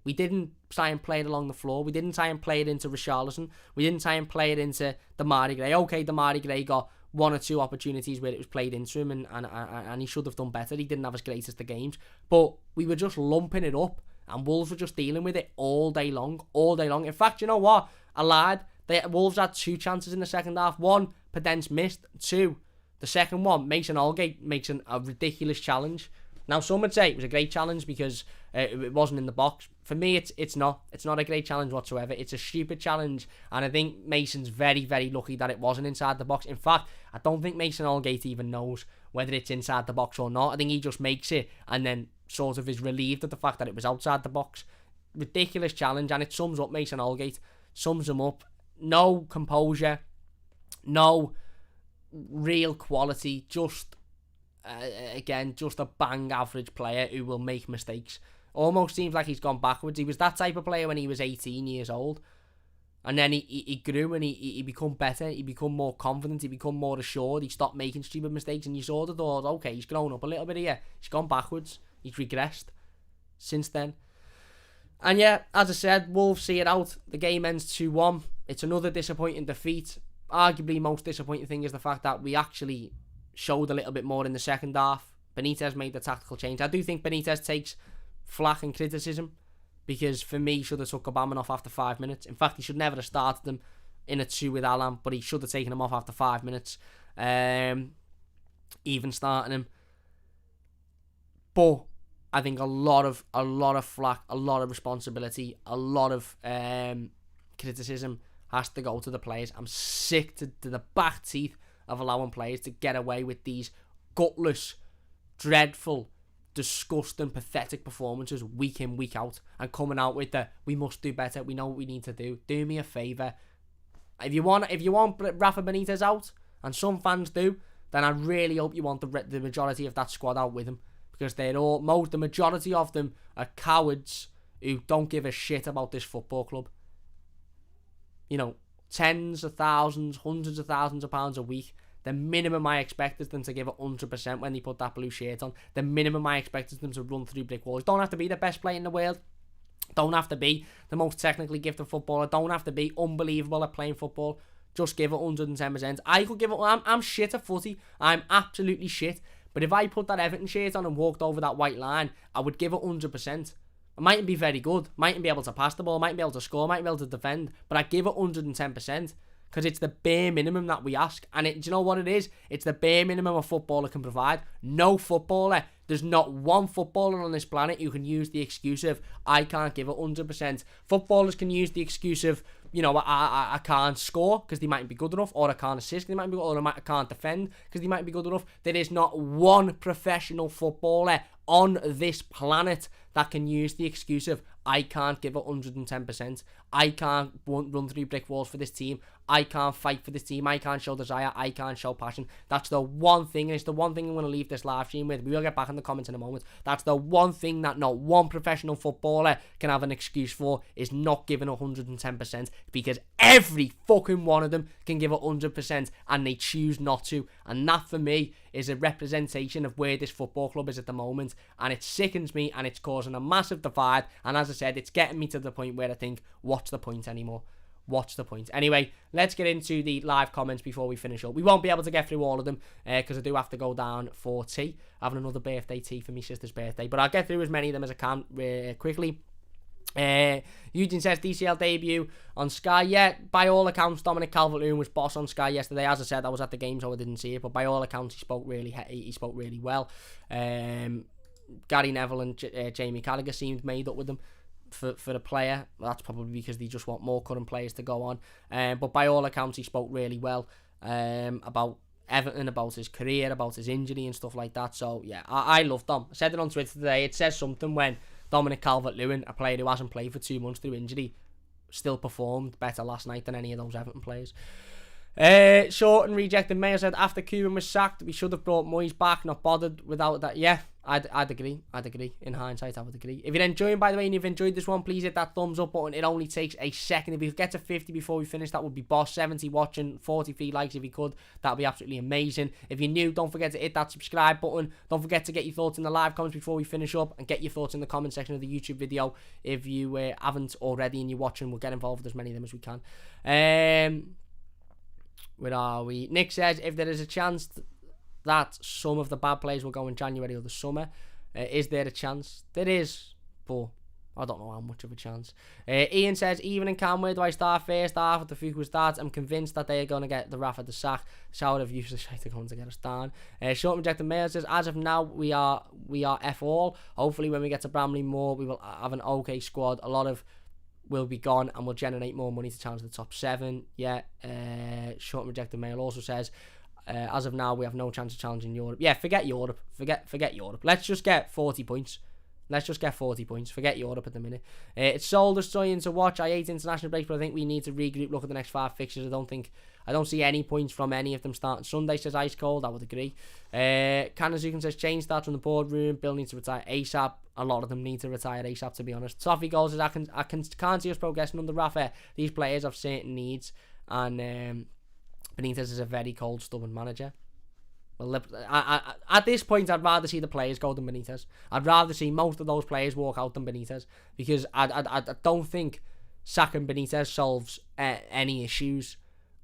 We didn't try and play it along the floor. We didn't try and play it into Richarlison. We didn't try and play it into Demarai Gray. Okay, Demarai Gray got 1 or 2 opportunities where it was played into him, and he should have done better. He didn't have his greatest of games. But we were just lumping it up, and Wolves were just dealing with it all day long. In fact, you know what? I lied. Wolves had 2 chances in the second half. 1, Podence missed. 2, the second one, Mason Holgate makes a ridiculous challenge. Now, some would say it was a great challenge because it wasn't in the box. For me, it's not. It's not a great challenge whatsoever. It's a stupid challenge, and I think Mason's very, very lucky that it wasn't inside the box. In fact, I don't think Mason Holgate even knows whether it's inside the box or not. I think he just makes it and then sort of is relieved at the fact that it was outside the box. Ridiculous challenge, and it sums up Mason Holgate. Sums him up. No composure. No real quality. Just a bang average player who will make mistakes. Almost seems like he's gone backwards. He was that type of player when he was 18 years old. And then he grew and he become better. He become more confident. He become more assured. He stopped making stupid mistakes. And you sort of thought, okay, he's grown up a little bit here. He's gone backwards. He's regressed since then. And yeah, as I said, Wolves see it out. The game ends 2-1. It's another disappointing defeat. Arguably, most disappointing thing is the fact that we actually showed a little bit more in the second half. Benitez made the tactical change. I do think Benitez takes flack and criticism because for me he should have took Obama off after 5 minutes. In fact, he should never have started him in a 2 with Alan, but he should have taken him off after 5 minutes, even starting him. But I think a lot of flack, a lot of responsibility, a lot of criticism has to go to the players. I'm sick to the back teeth of allowing players to get away with these gutless, dreadful, disgusting, pathetic performances week in, week out, and coming out with the we must do better, we know what we need to do me a favour. If you want Rafa Benitez out, and some fans do, then I really hope you want the majority of that squad out with him, because the majority of them are cowards who don't give a shit about this football club. You know, tens of thousands, hundreds of thousands of pounds a week. The minimum I expect is them to give it 100% when they put that blue shirt on. The minimum I expect is them to run through brick walls. Don't have to be the best player in the world. Don't have to be the most technically gifted footballer. Don't have to be unbelievable at playing football. Just give it 110%. I could give it... I'm shit at footy. I'm absolutely shit. But if I put that Everton shirt on and walked over that white line, I would give it 100%. I mightn't be very good. Mightn't be able to pass the ball. Mightn't be able to score. Mightn't be able to defend. But I give it 110%. Because it's the bare minimum that we ask. And do you know what it is? It's the bare minimum a footballer can provide. No footballer. There's not one footballer on this planet who can use the excuse of, I can't give it 100%. Footballers can use the excuse of, you know, I can't score because they mightn't be good enough, or I can't assist because they might be good, or I can't defend because they might be good enough. There is not one professional footballer on this planet that can use the excuse of, I can't give it 110%. I can't run through brick walls for this team. I can't fight for this team. I can't show desire. I can't show passion. That's the one thing, and it's the one thing I'm going to leave this live stream with. We will get back in the comments in a moment. That's the one thing that not one professional footballer can have an excuse for, is not giving 110%, because every fucking one of them can give 100% and they choose not to. And that for me is a representation of where this football club is at the moment, and it sickens me, and it's causing a massive divide. And as I said, it's getting me to the point where I think, what's the point anymore? What's the point? Anyway, let's get into the live comments before we finish up. We won't be able to get through all of them because I do have to go down for tea. Having another birthday tea for my sister's birthday. But I'll get through as many of them as I can quickly. Eugene says DCL debut on Sky. Yeah, by all accounts, Dominic Calvert-Lewin was boss on Sky yesterday. As I said, I was at the game, so I didn't see it. But by all accounts, he spoke really well. Gary Neville and Jamie Carragher seemed made up with them for the player. Well, that's probably because they just want more current players to go on. But by all accounts, he spoke really well about Everton, about his career, about his injury and stuff like that. So yeah, I love Dom. I said it on Twitter today. It says something when Dominic Calvert-Lewin, a player who hasn't played for 2 months through injury, still performed better last night than any of those Everton players. Short and rejected Mayor said, after Koeman was sacked, we should have brought Moyes back, not bothered without that. Yeah, I'd agree. In hindsight, I would agree. If you're enjoying, by the way, and you've enjoyed this one, please hit that thumbs up button. It only takes a second. If you get to 50 before we finish, that would be boss. 70 watching, 43 likes if you could. That would be absolutely amazing. If you're new, don't forget to hit that subscribe button. Don't forget to get your thoughts in the live comments before we finish up, and get your thoughts in the comment section of the YouTube video if you haven't already and you're watching. We'll get involved with as many of them as we can. Where are we? Nick says, if there is a chance that some of the bad players will go in January or the summer, is there a chance? There is, but I don't know how much of a chance. Ian says, even in Cam, where do I start first half of the Fuqua starts? I'm convinced that they are going to get the Rafa the sack. Shower of useless shite to come to get us down. Short rejected Mayor says, as of now, we are F all. Hopefully when we get to Bramley-Moore, we will have an okay squad. A lot of will be gone and will generate more money to challenge the top 7. Yeah. Short and rejected mail also says, as of now, we have no chance of challenging Europe. Yeah, forget Europe. Forget Europe. Let's just get 40 points. Forget Europe at the minute. It's soul destroying to watch. I hate international breaks, but I think we need to regroup, look at the next 5 fixtures. I don't see any points from any of them starting Sunday, says Ice Cold. I would agree. Kanazukan says, change starts from the boardroom. Bill needs to retire ASAP. A lot of them need to retire ASAP, to be honest. Toffee Gold says, I can't see us progressing under Rafa. These players have certain needs, and Benitez is a very cold, stubborn manager. Well, at this point, I'd rather see the players go than Benitez. I'd rather see most of those players walk out than Benitez, because I don't think sacking Benitez solves any issues.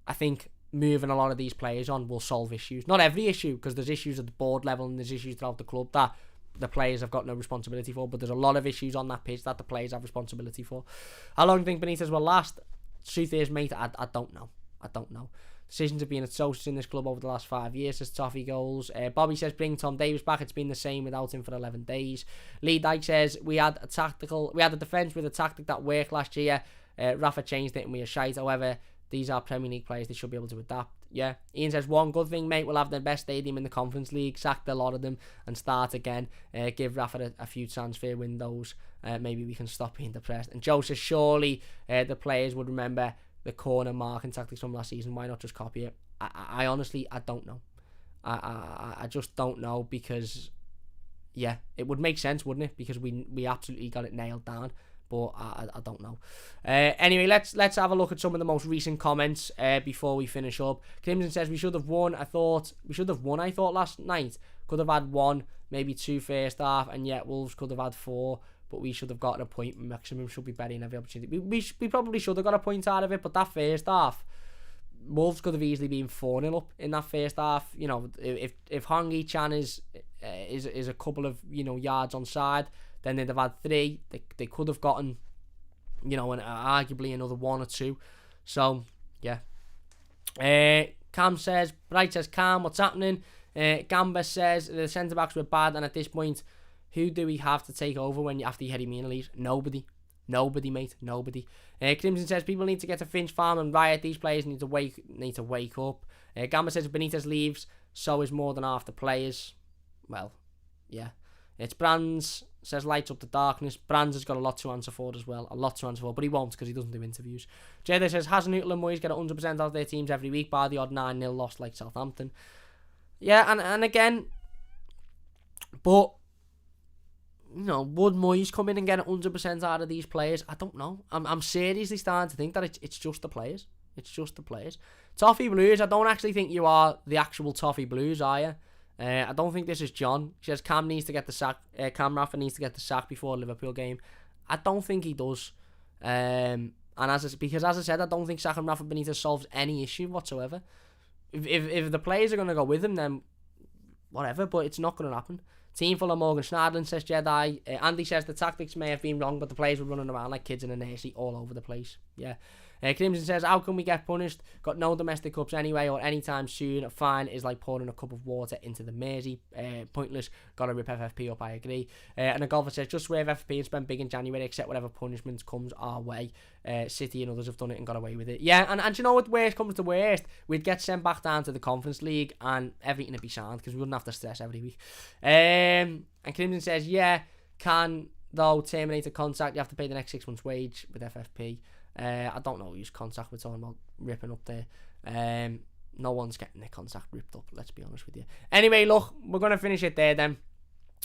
I think moving a lot of these players on will solve issues. Not every issue, because there's issues at the board level and there's issues throughout the club that the players have got no responsibility for, but there's a lot of issues on that pitch that the players have responsibility for. How long do you think Benitez will last? Truth is, mate, I don't know. Decisions have been atrocious in this club over the last 5 years, says Toffee Goals. Bobby says, bring Tom Davies back. It's been the same without him for 11 days. Lee Dyke says, we had a defence with a tactic that worked last year. Rafa changed it and we are shite. However, these are Premier League players. They should be able to adapt. Yeah. Ian says, one good thing, mate, we'll have the best stadium in the Conference League. Sack a lot of them and start again. Give Rafa a few transfer windows. Maybe we can stop being depressed. And Joe says, surely the players would remember the corner marking tactics from last season. Why not just copy it? I honestly, I don't know. I just don't know, because yeah, it would make sense, wouldn't it? Because we absolutely got it nailed down. But I don't know. Anyway, let's have a look at some of the most recent comments before we finish up. Crimson says we should have won. I thought last night. Could have had 1, maybe 2 first half, and yet Wolves could have had 4. But we should have gotten a point. Maximum should be better in every opportunity. We probably should have got a point out of it. But that first half, Wolves could have easily been 4-0 up in that first half. You know, if Hongi Chan is a couple of yards onside, then they'd have had 3. They could have gotten, arguably another 1 or 2. So yeah. Cam says, Bright says, Cam, what's happening? Gamba says the centre backs were bad, and at this point, who do we have to take over after Yerry Mina leaves? Nobody, mate. Nobody. Crimson says people need to get to Finch Farm and riot. These players need to wake up. Gamba says if Benitez leaves, so is more than half the players. Well, yeah. It's Brands says lights up the darkness. Brands has got a lot to answer for as well. But he won't, because he doesn't do interviews. Jada says Hasenhüttl and Moyes get 100% out of their teams every week, by the odd 9-0 loss like Southampton. Yeah, and again, but would Moyes come in and get 100% out of these players? I don't know. I'm seriously starting to think that it's just the players. It's just the players. Toffee Blues, I don't actually think you are the actual Toffee Blues, are you? I don't think this is John. He says Cam needs to get the sack. Cam Rafa needs to get the sack before the Liverpool game. I don't think he does. Because as I said, I don't think sacking Rafa Benitez solves any issue whatsoever. If the players are going to go with him, then whatever. But it's not going to happen. Team full of Morgan Schneiderlin, says Jedi. Andy says the tactics may have been wrong, but the players were running around like kids in a nursery all over the place. Yeah. Crimson says, how can we get punished? Got no domestic cups anyway, or anytime soon. A fine is like pouring a cup of water into the Mersey. Pointless. Gotta rip FFP up, I agree. And a golfer says, just swerve FFP and spend big in January, accept whatever punishment comes our way. City and others have done it and got away with it. Yeah, and you know what, worst comes to worst, we'd get sent back down to the Conference League and everything would be sound, because we wouldn't have to stress every week. And Crimson says, yeah, can though terminate a contract, you have to pay the next 6 months wage with FFP. I don't know whose contract we're talking about ripping up there. No one's getting their contract ripped up, let's be honest with you. Anyway, look, we're going to finish it there then.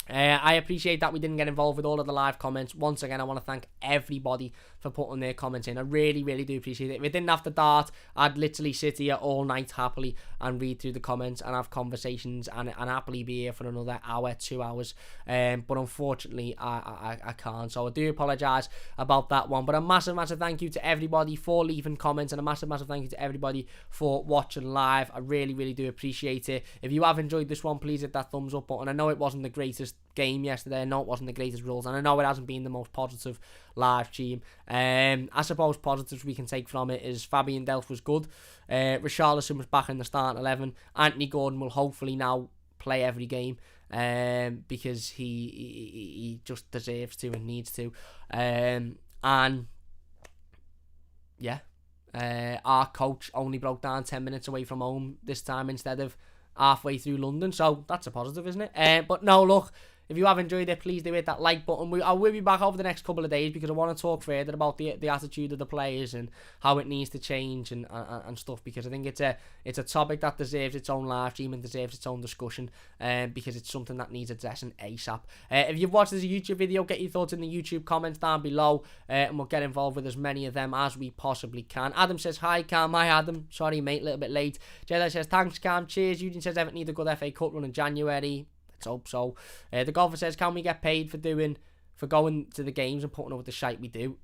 I appreciate that we didn't get involved with all of the live comments. Once again, I want to thank everybody for putting their comments in. I really, really do appreciate it. If we didn't have to dart, I'd literally sit here all night happily and read through the comments and have conversations and happily be here for another hour, 2 hours. But unfortunately, I can't. So I do apologise about that one. But a massive, massive thank you to everybody for leaving comments, and a massive, massive thank you to everybody for watching live. I really, really do appreciate it. If you have enjoyed this one, please hit that thumbs up button. I know it wasn't the greatest game yesterday. I know it wasn't the greatest rules, and I know it hasn't been the most positive live stream. I suppose positives we can take from it is Fabian Delph was good. Richarlison was back in the starting 11. Anthony Gordon will hopefully now play every game because he just deserves to and needs to. And yeah, our coach only broke down 10 minutes away from home this time instead of halfway through London, so that's a positive, isn't it? But no, look, if you have enjoyed it, please do hit that like button. I will be back over the next couple of days because I want to talk further about the attitude of the players and how it needs to change and stuff, because I think it's a topic that deserves its own live stream and deserves its own discussion, because it's something that needs addressing ASAP. If you've watched this YouTube video, get your thoughts in the YouTube comments down below, and we'll get involved with as many of them as we possibly can. Adam says, hi Cam. Hi Adam. Sorry mate, a little bit late. Jedi says, thanks Cam. Cheers. Eugene says, Everton need a good FA Cup run in January. Let's hope so. The golfer says, can we get paid for going to the games and putting up with the shite we do?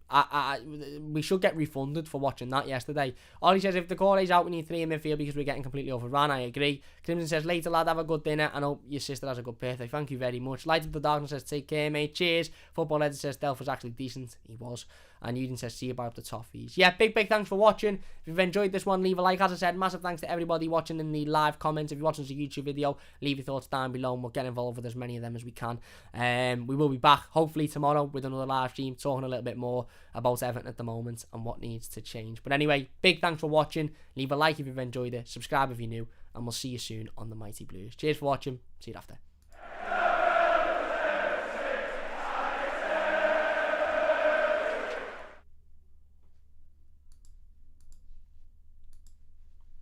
We should get refunded for watching that yesterday. Ollie says, if the call is out, we need 3 in midfield because we're getting completely overrun. I agree. Crimson says, later lad, have a good dinner. I know your sister has a good birthday. Thank you very much. Light of the Darkness says, take care mate. Cheers. Football Editor says, Delph was actually decent. He was. And Uden says, see you about the toffees. Yeah, big thanks for watching. If you've enjoyed this one, leave a like. As I said, massive thanks to everybody watching in the live comments. If you're watching this YouTube video, leave your thoughts down below and we'll get involved with as many of them as we can. We will be back hopefully tomorrow with another live stream talking a little bit more about Everton at the moment and what needs to change. But anyway, big thanks for watching. Leave a like if you've enjoyed it. Subscribe if you're new. And we'll see you soon on the Mighty Blues. Cheers for watching. See you after.